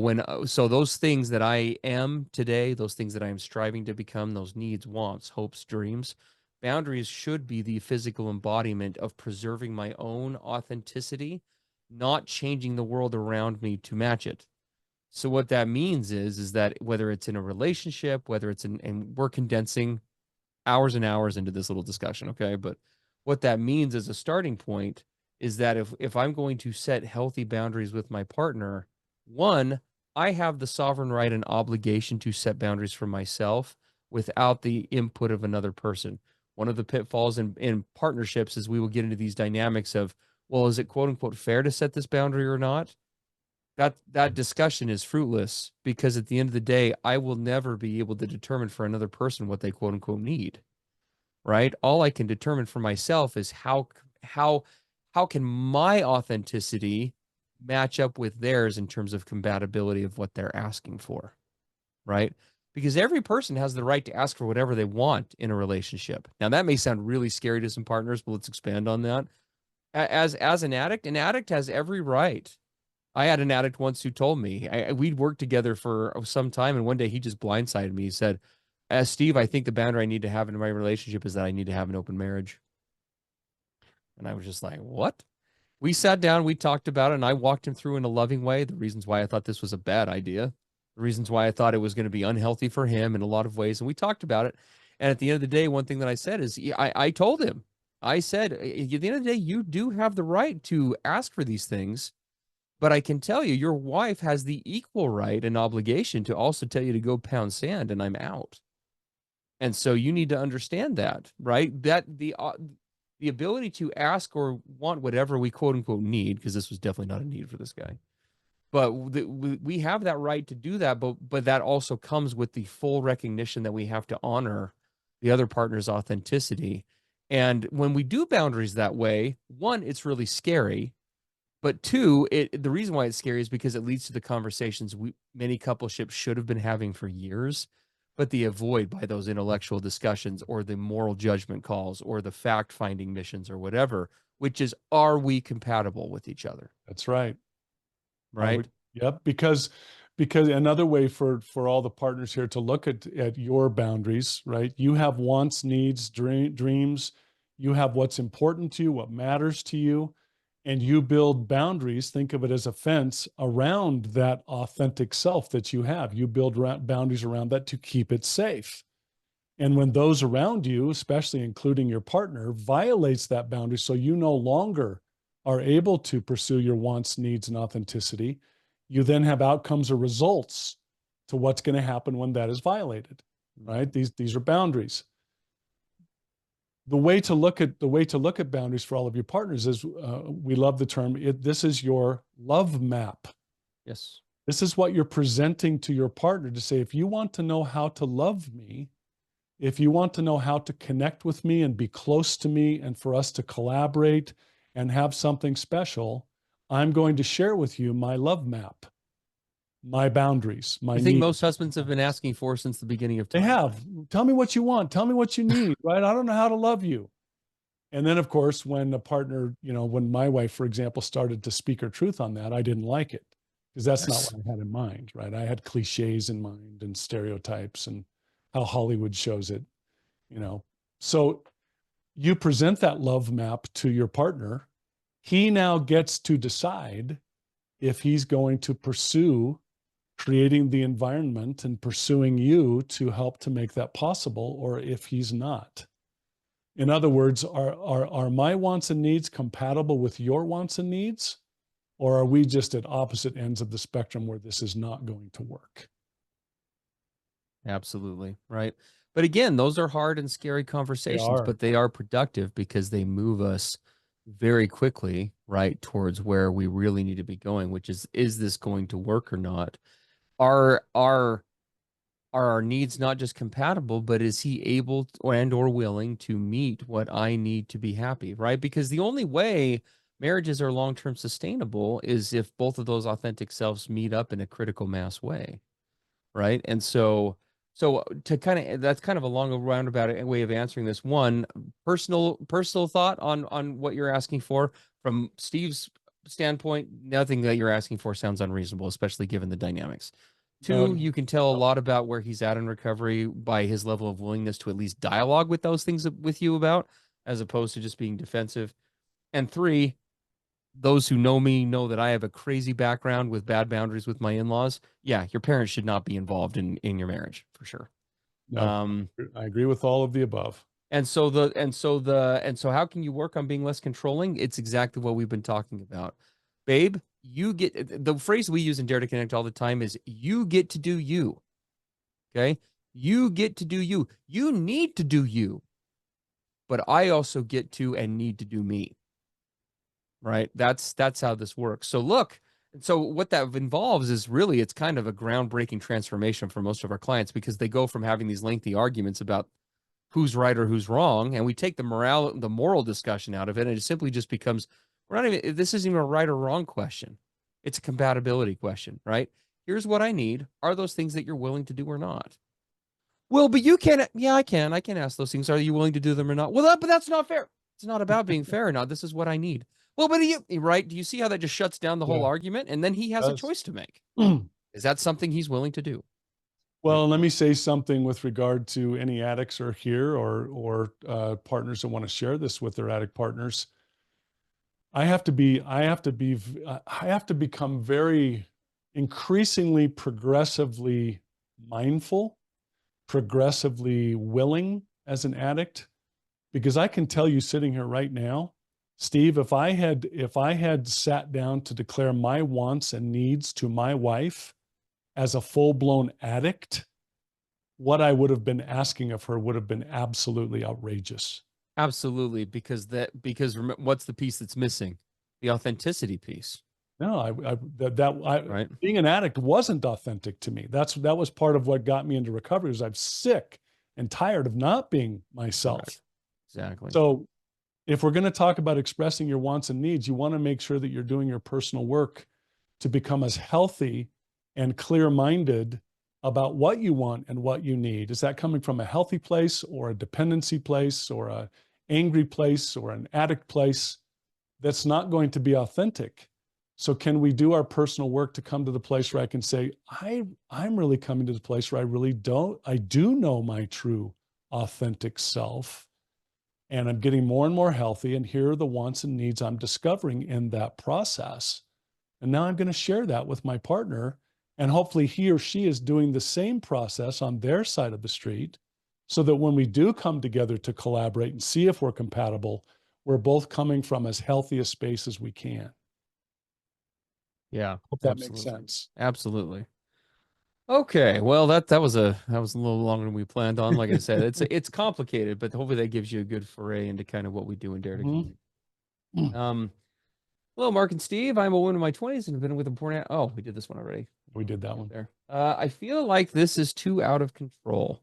those things that I am today, those things that I am striving to become, those needs, wants, hopes, dreams, boundaries should be the physical embodiment of preserving my own authenticity, not changing the world around me to match it. So what that means is that whether it's in a relationship, whether it's and we're condensing hours and hours into this little discussion, okay? But what that means as a starting point is that if I'm going to set healthy boundaries with my partner, one, I have the sovereign right and obligation to set boundaries for myself without the input of another person. One of the pitfalls in partnerships is we will get into these dynamics of, well, is it quote unquote fair to set this boundary or not? That discussion is fruitless because at the end of the day, I will never be able to determine for another person what they quote unquote need, right? All I can determine for myself is how can my authenticity match up with theirs in terms of compatibility of what they're asking for, right? Because every person has the right to ask for whatever they want in a relationship. Now that may sound really scary to some partners, but let's expand on that. As an addict has every right. I had an addict once who told me we'd worked together for some time, and one day he just blindsided me. He said, Steve, I think the boundary I need to have in my relationship is that I need to have an open marriage." And I was just like, "What?" We sat down, we talked about it, and I walked him through in a loving way the reasons why I thought this was a bad idea, the reasons why I thought it was going to be unhealthy for him in a lot of ways, and we talked about it. And at the end of the day, one thing that I said is, I told him, I said, at the end of the day, you do have the right to ask for these things. But I can tell you, your wife has the equal right and obligation to also tell you to go pound sand and I'm out. And so you need to understand that, right? That the ability to ask or want whatever we quote unquote need, because this was definitely not a need for this guy, but we have that right to do that. But that also comes with the full recognition that we have to honor the other partner's authenticity. And when we do boundaries that way, one, it's really scary. But two, the reason why it's scary is because it leads to the conversations many coupleships should have been having for years, but they avoid by those intellectual discussions or the moral judgment calls or the fact-finding missions or whatever, which is, are we compatible with each other? That's right. Right? Yep. Because another way for all the partners here to look at your boundaries, right? You have wants, needs, dreams. You have what's important to you, what matters to you, and you build boundaries. Think of it as a fence around that authentic self that you have. You build boundaries around that to keep it safe. And when those around you, especially including your partner, violates that boundary, so you no longer are able to pursue your wants, needs, and authenticity, you then have outcomes or results to what's going to happen when that is violated, right? These are boundaries. The way to look at boundaries for all of your partners is, we love the term, this is your love map. Yes. This is what you're presenting to your partner to say, if you want to know how to love me, if you want to know how to connect with me and be close to me and for us to collaborate and have something special, I'm going to share with you my love map, my boundaries, my needs. I think most husbands have been asking for since the beginning of time. They have. Tell me what you want. Tell me what you need, right? I don't know how to love you. And then, of course, when a partner, when my wife, for example, started to speak her truth on that, I didn't like it because that's not what I had in mind, right? I had cliches in mind and stereotypes and how Hollywood shows it, So you present that love map to your partner. He now gets to decide if he's going to pursue creating the environment and pursuing you to help to make that possible, or if he's not. In other words, are my wants and needs compatible with your wants and needs? Or are we just at opposite ends of the spectrum where this is not going to work? Absolutely. Right. But again, those are hard and scary conversations, are. but they are productive because they move us very quickly right towards where we really need to be going, which is this going to work or not? Are are are our needs not just compatible, but is he able and or willing to meet what I need to be happy, right? Because the only way marriages are long-term sustainable is if both of those authentic selves meet up in a critical mass way, right? And so to kind of that's kind of a long roundabout way of answering this. One, personal thought on what you're asking for from Steve's standpoint, nothing that you're asking for sounds unreasonable, especially given the dynamics. Two, you can tell a lot about where he's at in recovery by his level of willingness to at least dialogue with those things with you about, as opposed to just being defensive. And three, those who know me know that I have a crazy background with bad boundaries with my in-laws. Yeah, your parents should not be involved in your marriage for sure. No, I agree with all of the above. And so how can you work on being less controlling? It's exactly what we've been talking about. Babe, you get the phrase we use in Dare to Connect all the time is you get to do you. Okay? You get to do you. You need to do you. But I also get to and need to do me. Right? That's how this works. So look, so what that involves is really it's kind of a groundbreaking transformation for most of our clients because they go from having these lengthy arguments about who's right or who's wrong, and we take the moral discussion out of it, and it simply just becomes we're not even this isn't even a right or wrong question. It's a compatibility question, right? Here's what I need. Are those things that you're willing to do or not? Well, but you can't. Yeah, I can. I can ask those things. Are you willing to do them or not? Well, but that's not fair. It's not about being fair or not. This is what I need. Well, but right? Do you see how that just shuts down the whole argument? And then he has a choice to make. Is that something he's willing to do? Well, let me say something with regard to any addicts are here or partners that want to share this with their addict partners. I have to become very increasingly progressively mindful, progressively willing as an addict, because I can tell you sitting here right now, Steve, if I had sat down to declare my wants and needs to my wife as a full-blown addict, what I would have been asking of her would have been absolutely outrageous. Absolutely, because what's the piece that's missing? The authenticity piece. No, right. Being an addict wasn't authentic to me. That was part of what got me into recovery. Was I'm sick and tired of not being myself. Correct. Exactly. So, if we're going to talk about expressing your wants and needs, you want to make sure that you're doing your personal work to become as healthy and clear-minded about what you want and what you need. Is that coming from a healthy place or a dependency place or an angry place or an addict place? That's not going to be authentic. So can we do our personal work to come to the place where I can say, I'm really coming to the place where I do know my true authentic self, and I'm getting more and more healthy, and here are the wants and needs I'm discovering in that process. And now I'm going to share that with my partner, and hopefully he or she is doing the same process on their side of the street, so that when we do come together to collaborate and see if we're compatible, we're both coming from as healthy a space as we can. Yeah. Hope that makes sense. Absolutely. Okay. Well, that was a little longer than we planned on. Like I said, it's complicated, but hopefully that gives you a good foray into kind of what we do in Dare to Connect. Hello, Mark and Steve. I'm a woman in my 20s and have been with a porn. Oh, we did this one already. We did that one there. I feel like this is too out of control.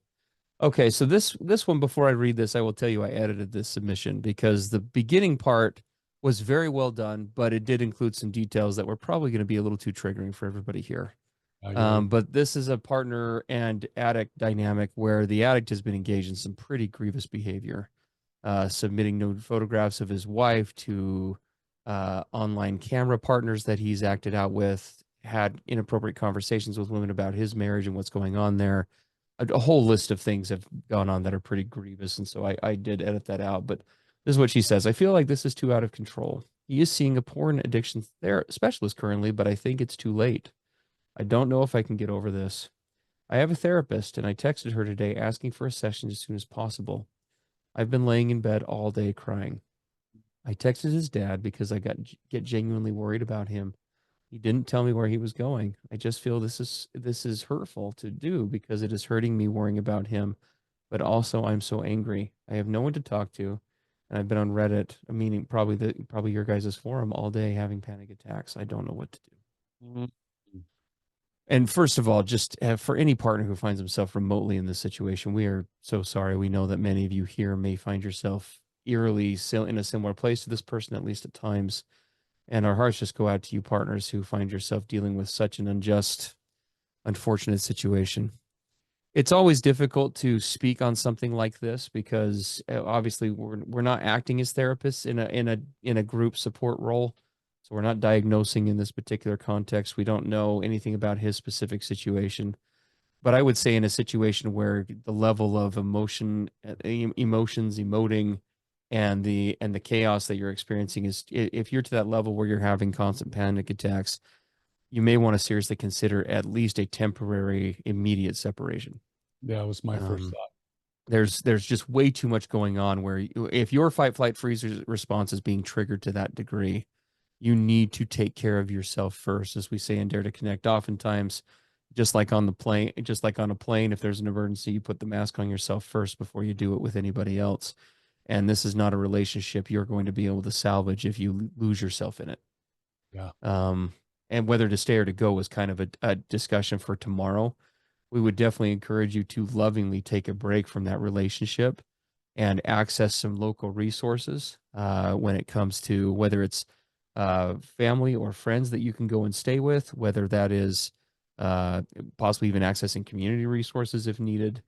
Okay, so this one, before I read this, I will tell you I edited this submission because the beginning part was very well done, but it did include some details that were probably going to be a little too triggering for everybody here. But this is a partner and addict dynamic where the addict has been engaged in some pretty grievous behavior, submitting nude photographs of his wife to online camera partners that he's acted out with, had inappropriate conversations with women about his marriage and what's going on there. A whole list of things have gone on that are pretty grievous. And so I did edit that out. But this is what she says. I feel like this is too out of control. He is seeing a porn addiction specialist currently, but I think it's too late. I don't know if I can get over this. I have a therapist, and I texted her today asking for a session as soon as possible. I've been laying in bed all day crying. I texted his dad because I get genuinely worried about him. He didn't tell me where he was going. I just feel this is hurtful to do because it is hurting me worrying about him but also I'm so angry. I have no one to talk to. And I've been on Reddit, meaning probably your guys' forum all day having panic attacks. I don't know what to do. Mhm. And first of all, just for any partner who finds himself remotely in this situation, we are so sorry. We know that many of you here may find yourself eerily in a similar place to this person, at least at times. And our hearts just go out to you partners who find yourself dealing with such an unjust, unfortunate situation. It's always difficult to speak on something like this because obviously we're not acting as therapists in a group support role. So we're not diagnosing in this particular context. We don't know anything about his specific situation. But I would say in a situation where the level of emotions, emoting, and the chaos that you're experiencing is, if you're to that level where you're having constant panic attacks, you may want to seriously consider at least a temporary, immediate separation. That was my first Um, thought. there's just way too much going on where if your fight, flight, freeze response is being triggered to that degree, you need to take care of yourself first. As we say in Dare to Connect, oftentimes, just like on a plane, if there's an emergency, you put the mask on yourself first before you do it with anybody else. And this is not a relationship you're going to be able to salvage if you lose yourself in it. Yeah. Um, and whether to stay or to go is kind of a discussion for tomorrow. We would definitely encourage you to lovingly take a break from that relationship and access some local resources when it comes to whether it's family or friends that you can go and stay with, whether that is possibly even accessing community resources if needed.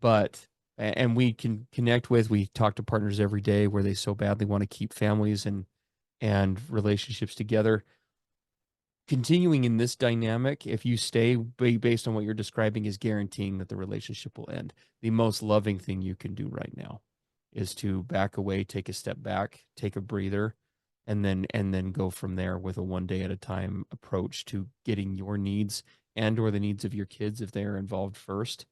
But and we can connect with, we talk to partners every day where they so badly want to keep families and relationships together. Continuing in this dynamic, if you stay based on what you're describing, is guaranteeing that the relationship will end. The most loving thing you can do right now is to back away, take a step back, take a breather, and then go from there with a one day at a time approach to getting your needs and or the needs of your kids if they are involved first,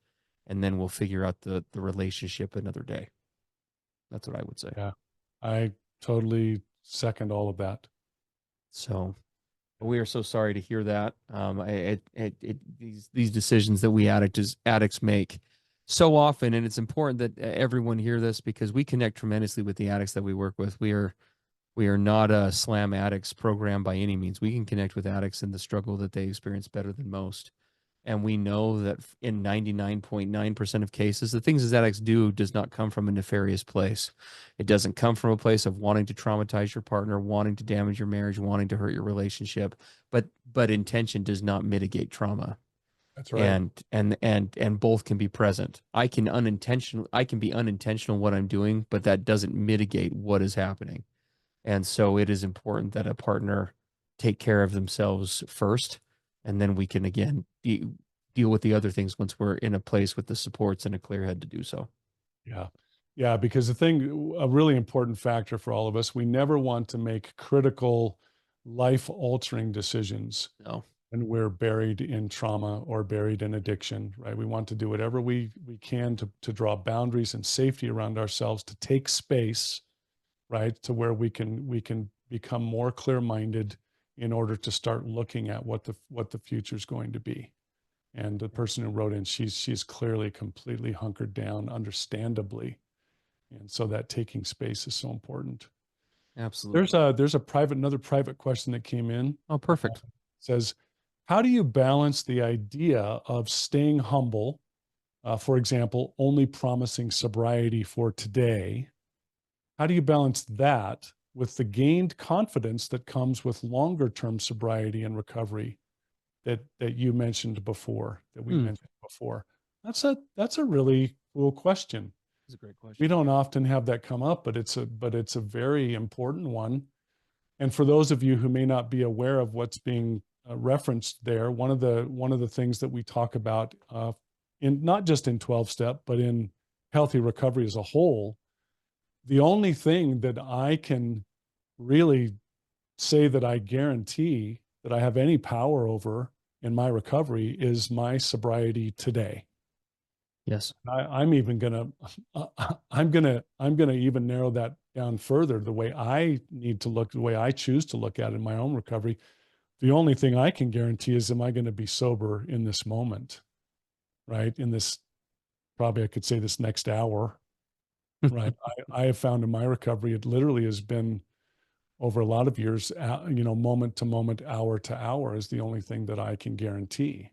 and then we'll figure out the relationship another day. That's what I would say. Yeah. I totally second all of that. So we are so sorry to hear that. These decisions that we addicts make so often, and it's important that everyone hear this because we connect tremendously with the addicts that we work with. We are not a slam addicts program by any means. We can connect with addicts in the struggle that they experience better than most. And we know that in 99.9% of cases, the things that addicts do does not come from a nefarious place. It doesn't come from a place of wanting to traumatize your partner, wanting to damage your marriage, wanting to hurt your relationship. But intention does not mitigate trauma. That's right. And both can be present. I can be unintentional in what I'm doing, but that doesn't mitigate what is happening. And so it is important that a partner take care of themselves first, and then we can again deal with the other things once we're in a place with the supports and a clear head to do so. Yeah. Yeah. Because a really important factor for all of us, we never want to make critical, life altering decisions No. when we're buried in trauma or buried in addiction, right? We want to do whatever we can to draw boundaries and safety around ourselves, to take space, right? To where we can become more clear minded in order to start looking at what the future is going to be. And the person who wrote in, she's clearly completely hunkered down, understandably. And so that taking space is so important. Absolutely. There's another private question that came in. Oh, perfect. It says, how do you balance the idea of staying humble, for example, only promising sobriety for today? How do you balance that with the gained confidence that comes with longer term sobriety and recovery that you mentioned before, that we mentioned before? That's a really cool question. That's a great question. We don't often have that come up, but it's a very important one. And for those of you who may not be aware of what's being referenced there, one of the things that we talk about in not just in 12 step, but in healthy recovery as a whole, the only thing that I can really say that I guarantee that I have any power over in my recovery is my sobriety today. Yes. I'm even gonna, I'm gonna even narrow that down further. The way I need to look, the way I choose to look at it in my own recovery, the only thing I can guarantee is, am I going to be sober in this moment, right? In this probably I could say this next hour, right? I have found in my recovery, it literally has been over a lot of years, moment to moment, hour to hour is the only thing that I can guarantee.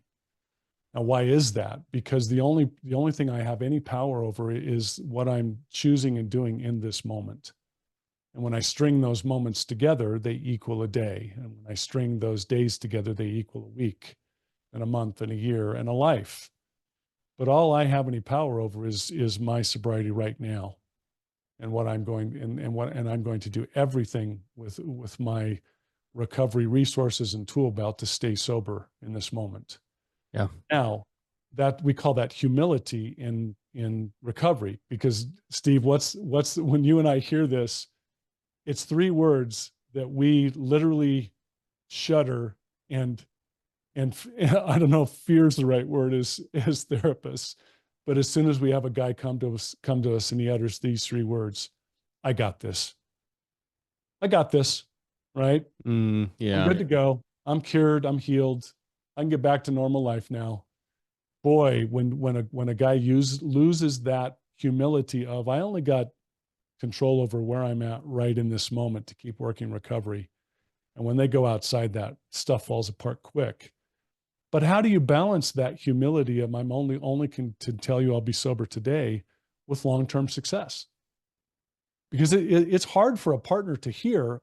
Now, why is that? Because the only thing I have any power over is what I'm choosing and doing in this moment. And when I string those moments together, they equal a day. And when I string those days together, they equal a week and a month and a year and a life. But all I have any power over is my sobriety right now, and what I'm going and I'm going to do everything with my recovery resources and tool belt to stay sober in this moment. Yeah. Now, that we call that humility in recovery, because Steve, what's when you and I hear this, it's three words that we literally shudder and I don't know if fear is the right word as therapists, but as soon as we have a guy come to us and he utters these three words, I got this. I got this, right? Yeah. I'm good to go. I'm cured. I'm healed. I can get back to normal life now. Boy, when a guy loses that humility of, I only got control over where I'm at right in this moment to keep working recovery. And when they go outside that, stuff falls apart quick. But how do you balance that humility of, I'm only can to tell you I'll be sober today, with long-term success? Because it's hard for a partner to hear,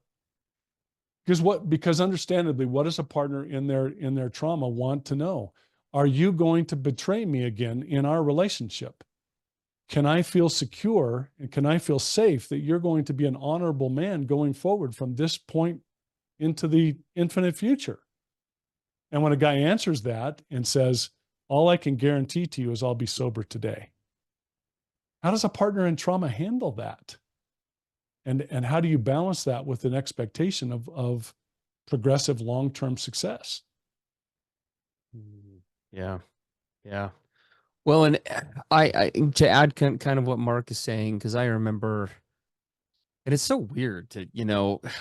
because understandably, what does a partner in their trauma want to know? Are you going to betray me again in our relationship? Can I feel secure and can I feel safe that you're going to be an honorable man going forward from this point into the infinite future? And when a guy answers that and says, all I can guarantee to you is I'll be sober today. How does a partner in trauma handle that? And how do you balance that with an expectation of progressive long-term success? Yeah. Yeah. Well, and I to add kind of what Mark is saying, because I remember, and it's so weird to,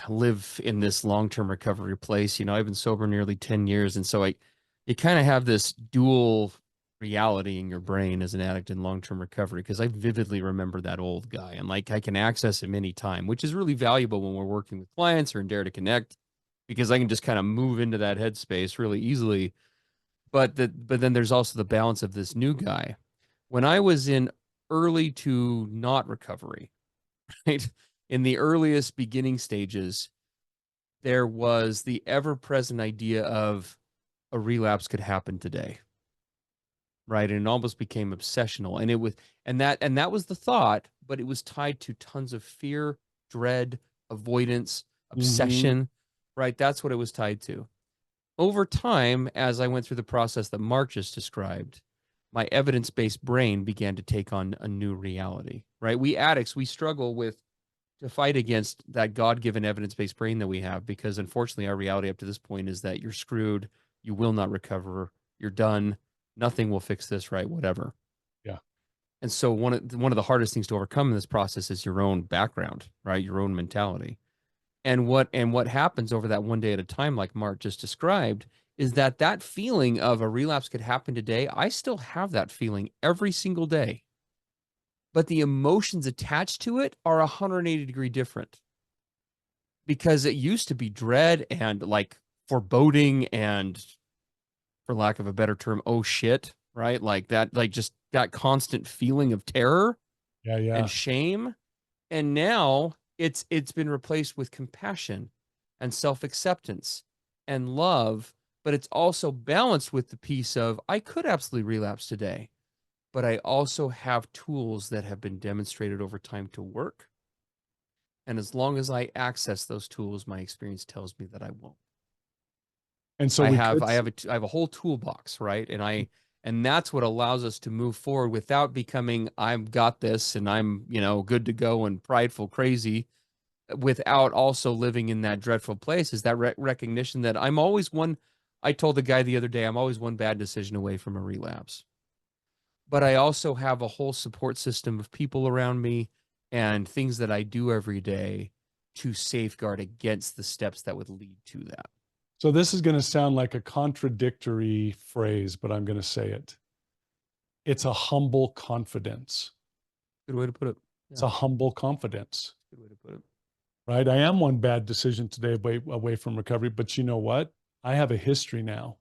live in this long-term recovery place. I've been sober nearly 10 years. And so you kind of have this dual reality in your brain as an addict in long-term recovery, because I vividly remember that old guy, and like I can access him anytime, which is really valuable when we're working with clients or in Dare to Connect, because I can just kind of move into that headspace really easily. But then there's also the balance of this new guy. When I was in early to not recovery, right? In the earliest beginning stages, there was the ever-present idea of a relapse could happen today. Right. And it almost became obsessional. And that was the thought, but it was tied to tons of fear, dread, avoidance, obsession. Right. That's what it was tied to. Over time, as I went through the process that Mark just described, my evidence-based brain began to take on a new reality, right? We addicts, we struggle to fight against that God-given evidence-based brain that we have, because unfortunately our reality up to this point is that you're screwed, you will not recover, you're done, nothing will fix this, right? Whatever. Yeah. And so one of the hardest things to overcome in this process is your own background, right? Your own mentality. And what happens over that one day at a time, like Mark just described, is that feeling of a relapse could happen today. I still have that feeling every single day, but the emotions attached to it are 180-degree different, because it used to be dread and like foreboding and, for lack of a better term, oh shit, right? Like that, like just that constant feeling of terror and shame. And now it's been replaced with compassion and self-acceptance and love, but it's also balanced with the piece of, I could absolutely relapse today, but I also have tools that have been demonstrated over time to work. And as long as I access those tools, my experience tells me that I won't. And so I have a whole toolbox, right? And that's what allows us to move forward without becoming, I've got this and I'm, good to go and prideful, crazy, without also living in that dreadful place, is that recognition that I'm always one. I told the guy the other day, I'm always one bad decision away from a relapse. But I also have a whole support system of people around me and things that I do every day to safeguard against the steps that would lead to that. So this is going to sound like a contradictory phrase, but I'm going to say it. it's a humble confidence. Good way to put it. It's a humble confidence. Good way to put it. Right? I am one bad decision today away from recovery, but you know what? I have a history now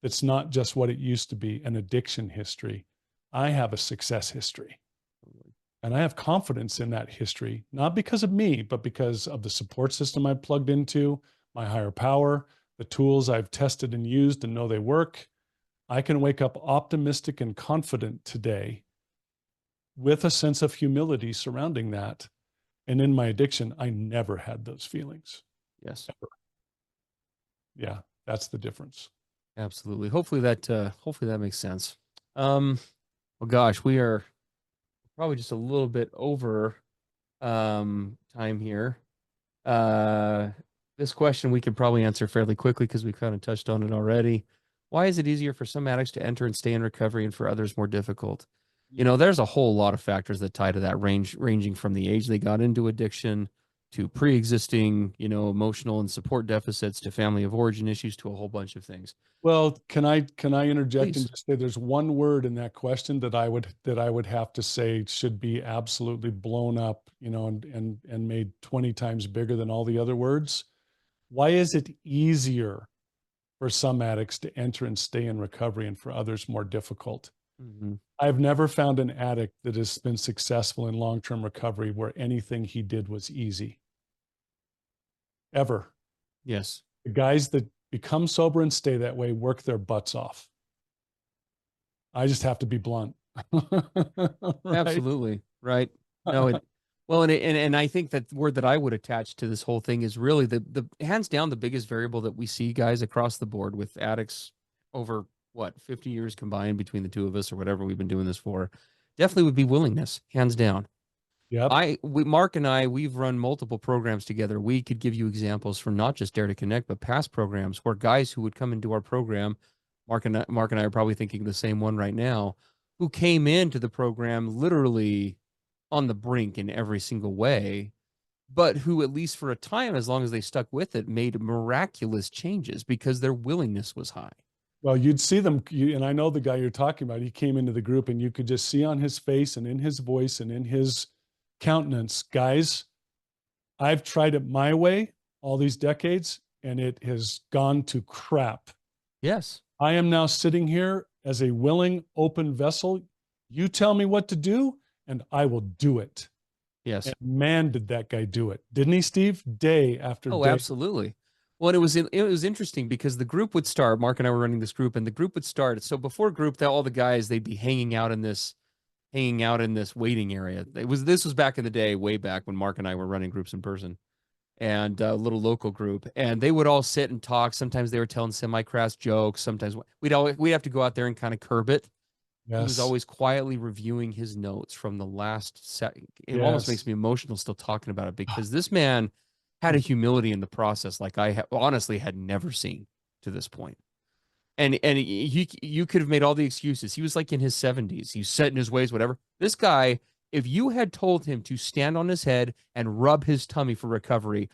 that's not just what it used to be, an addiction history. I have a success history. And I have confidence in that history, not because of me, but because of the support system I've plugged into, my higher power, the tools I've tested and used and know they work. I can wake up optimistic and confident today with a sense of humility surrounding that. And in my addiction, I never had those feelings. Yes. Ever. Yeah, that's the difference. Absolutely. Hopefully that makes sense. Well, gosh, we are probably just a little bit over time here. This question we can probably answer fairly quickly because we kind of touched on it already. Why is it easier for some addicts to enter and stay in recovery and for others more difficult? You know, there's a whole lot of factors that tie to that ranging from the age they got into addiction to pre-existing, you know, emotional and support deficits to family of origin issues to a whole bunch of things. Well, can I interject Please. and just say there's one word in that question that I would have to say should be absolutely blown up, you know, and made 20 times bigger than all the other words. Why is it easier for some addicts to enter and stay in recovery and for others more difficult? Mm-hmm. I've never found an addict that has been successful in long-term recovery where anything he did was easy. Ever. Yes. The guys that become sober and stay that way work their butts off. I just have to be blunt. Right? Absolutely. Right. No, well, and I think that the word that I would attach to this whole thing is really the hands down the biggest variable that we see, guys, across the board with addicts over what 50 years combined between the two of us or whatever we've been doing this for, definitely would be willingness, hands down. Yep. Mark and I, we've run multiple programs together. We could give you examples from not just Dare to Connect, but past programs where guys who would come into our program, Mark and I are probably thinking the same one right now, who came into the program literally on the brink in every single way, but who, at least for a time, as long as they stuck with it, made miraculous changes because their willingness was high. Well, you'd see them, and I know the guy you're talking about. He came into the group, and you could just see on his face and in his voice and in his countenance, guys, I've tried it my way all these decades, and it has gone to crap. Yes. I am now sitting here as a willing, open vessel. You tell me what to do, and I will do it. Yes. And man, did that guy do it. Didn't he, Steve? Day after day. Oh, absolutely. Well, it was interesting because the group would start. Mark and I were running this group, and the group would start. So before group, all the guys, they'd be hanging out in this waiting area. This was back in the day, way back when Mark and I were running groups in person, and a little local group, and they would all sit and talk. Sometimes they were telling semi-crass jokes. Sometimes we'd have to go out there and kind of curb it. Yes. He was always quietly reviewing his notes from the last set. It almost makes me emotional still talking about it because this man had a humility in the process like I honestly had never seen to this point. And you could have made all the excuses. He was like in his 70s. He's set in his ways, whatever. This guy, if you had told him to stand on his head and rub his tummy for recovery,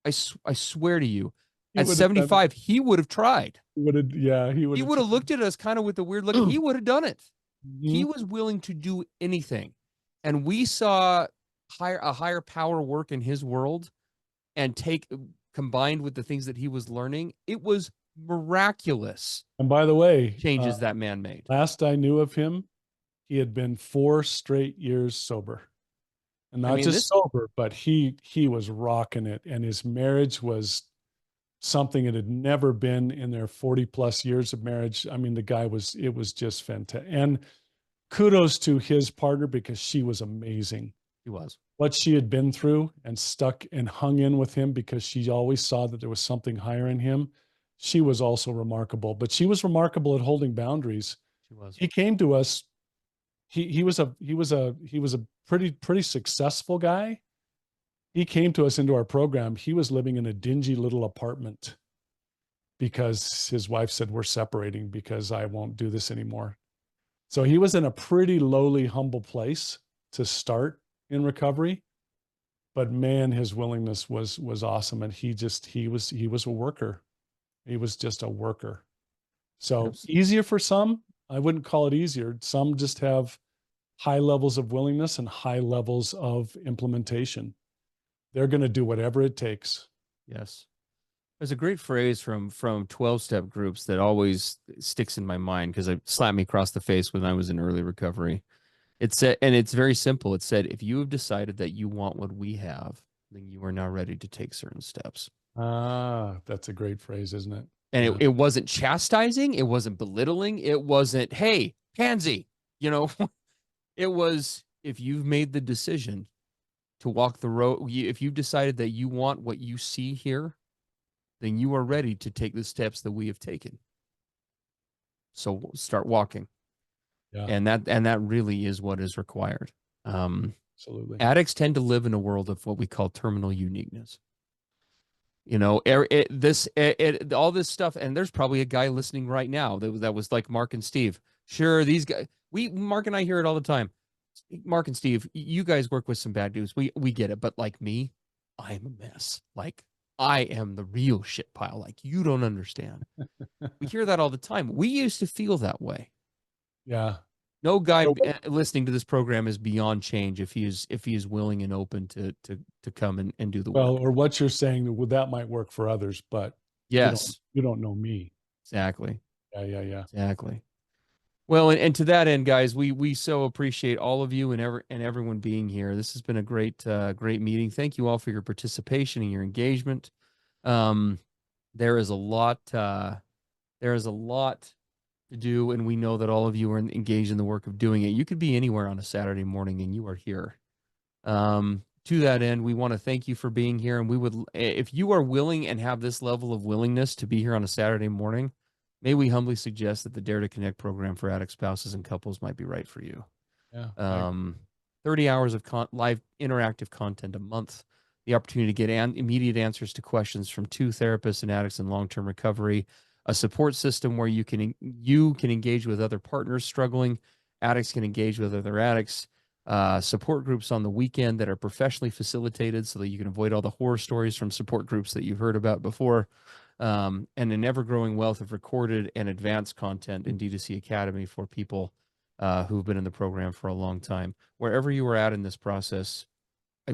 I swear to you, at 75, he would have tried. He would have looked at us kind of with a weird look. He would have done it. Mm-hmm. He was willing to do anything. And we saw a higher power work in his world and combined with the things that he was learning. It was miraculous. And by the way, changes that man made. Last I knew of him, he had been 4 straight years sober. And not sober, but he was rocking it. And his marriage was something it had never been in their 40 plus years of marriage. I mean, it was just fantastic. And kudos to his partner because she was amazing. He was. What she had been through and stuck and hung in with him because she always saw that there was something higher in him. She was also remarkable, but she was remarkable at holding boundaries. She was. He came to us. He was a pretty successful guy. He came to us into our program. He was living in a dingy little apartment because his wife said, we're separating because I won't do this anymore. So he was in a pretty lowly, humble place to start in recovery, but man, his willingness was awesome. And he was a worker. He was just a worker. So easier for some, I wouldn't call it easier. Some just have high levels of willingness and high levels of implementation. They're going to do whatever it takes. Yes. There's a great phrase from 12-step groups that always sticks in my mind because it slapped me across the face when I was in early recovery. It said, and it's very simple. It said, if you have decided that you want what we have, then you are now ready to take certain steps. Ah, that's a great phrase, isn't it? And Yeah. it wasn't chastising. It wasn't belittling. It wasn't, hey, pansy, you know, it was, if you've made the decision to walk the road, if you've decided that you want what you see here, then you are ready to take the steps that we have taken. So start walking. Yeah. And that really is what is required. Absolutely. Addicts tend to live in a world of what we call terminal uniqueness. You know, all this stuff, and there's probably a guy listening right now that was like Mark and Steve. Sure, these guys, Mark and I hear it all the time. Mark and Steve, you guys work with some bad dudes. We get it, but like me, I'm a mess. Like I am the real shit pile. Like you don't understand. We hear that all the time. We used to feel that way. Yeah. No guy listening to this program is beyond change if he is willing and open to come and do the work. Well, or what you're saying, well, that might work for others, but yes, you don't know me. Exactly. Yeah. Exactly. Well, and to that end, guys, we so appreciate all of you and everyone being here. This has been a great meeting. Thank you all for your participation and your engagement. There is a lot to do, and we know that all of you are engaged in the work of doing it. You could be anywhere on a Saturday morning, and you are here. To that end, we want to thank you for being here, and we would, if you are willing and have this level of willingness to be here on a Saturday morning, may we humbly suggest that the Dare to Connect program for addict spouses and couples might be right for you. Yeah. 30 hours of live interactive content a month, the opportunity to get immediate answers to questions from 2 therapists and addicts in long-term recovery, a support system where you can engage with other partners struggling, addicts can engage with other addicts, support groups on the weekend that are professionally facilitated so that you can avoid all the horror stories from support groups that you've heard about before, and an ever-growing wealth of recorded and advanced content in D2C Academy for people who've been in the program for a long time. Wherever you are at in this process,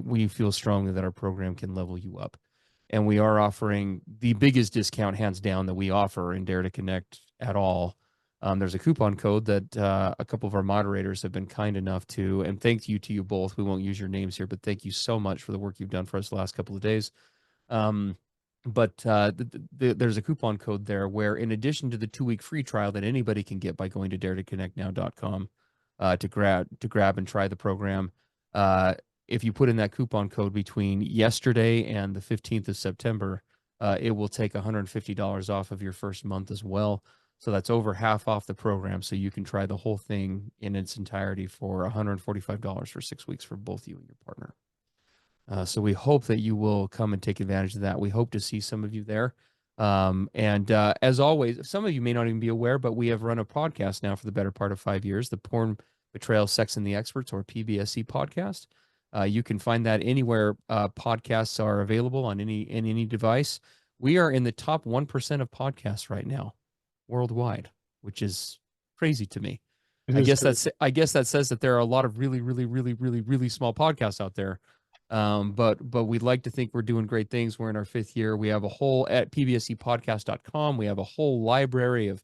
we feel strongly that our program can level you up. And we are offering the biggest discount, hands down, that we offer in Dare to Connect at all. There's a coupon code that a couple of our moderators have been kind enough to, and thank you to you both. We won't use your names here, but thank you so much for the work you've done for us the last couple of days. There's a coupon code there where, in addition to the 2-week free trial that anybody can get by going to daretoconnectnow.com to grab and try the program, if you put in that coupon code between yesterday and the 15th of September, it will take $150 off of your first month as well. So that's over half off the program. So you can try the whole thing in its entirety for $145 for 6 weeks for both you and your partner. So we hope that you will come and take advantage of that. We hope to see some of you there. As always, some of you may not even be aware, but we have run a podcast now for the better part of 5 years, the Porn, Betrayal, Sex, and the Experts, or PBSE Podcast. You can find that anywhere podcasts are available on any device. We are in the top 1% of podcasts right now worldwide, which is crazy to me. I guess that says that there are a lot of really, really, really, really, really small podcasts out there. But we'd like to think we're doing great things. We're in our 5th year. We have a whole, at pbsepodcast.com, we have a whole library of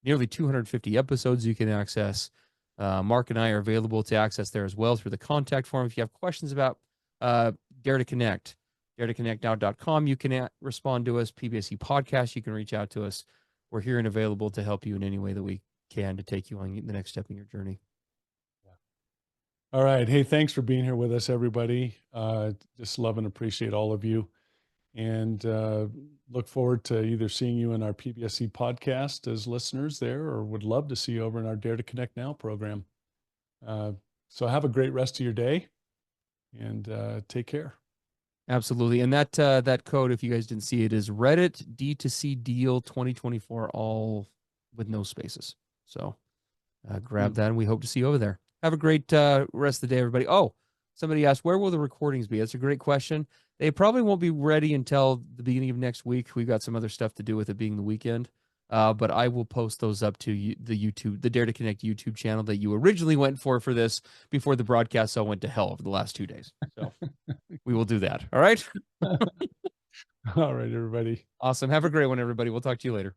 nearly 250 episodes you can access. Mark and I are available to access there as well through the contact form. If you have questions about Dare to Connect, daretoconnectnow.com, you can respond to us. PBSE Podcast, you can reach out to us. We're here and available to help you in any way that we can to take you on the next step in your journey. All right. Hey, thanks for being here with us, everybody. Just love and appreciate all of you. And look forward to either seeing you in our PBSE podcast as listeners there, or would love to see you over in our Dare to Connect Now program. So have a great rest of your day, and take care. Absolutely. And that code, if you guys didn't see it, is Reddit D2C Deal 2024, all with no spaces. So grab that, and we hope to see you over there. Have a great rest of the day, everybody. Oh, somebody asked, where will the recordings be? That's a great question. They probably won't be ready until the beginning of next week. We've got some other stuff to do with it being the weekend. But I will post those up to the Dare to Connect YouTube channel that you originally went for this before the broadcast all went to hell over the last 2 days. So we will do that. All right. All right, everybody. Awesome. Have a great one, everybody. We'll talk to you later.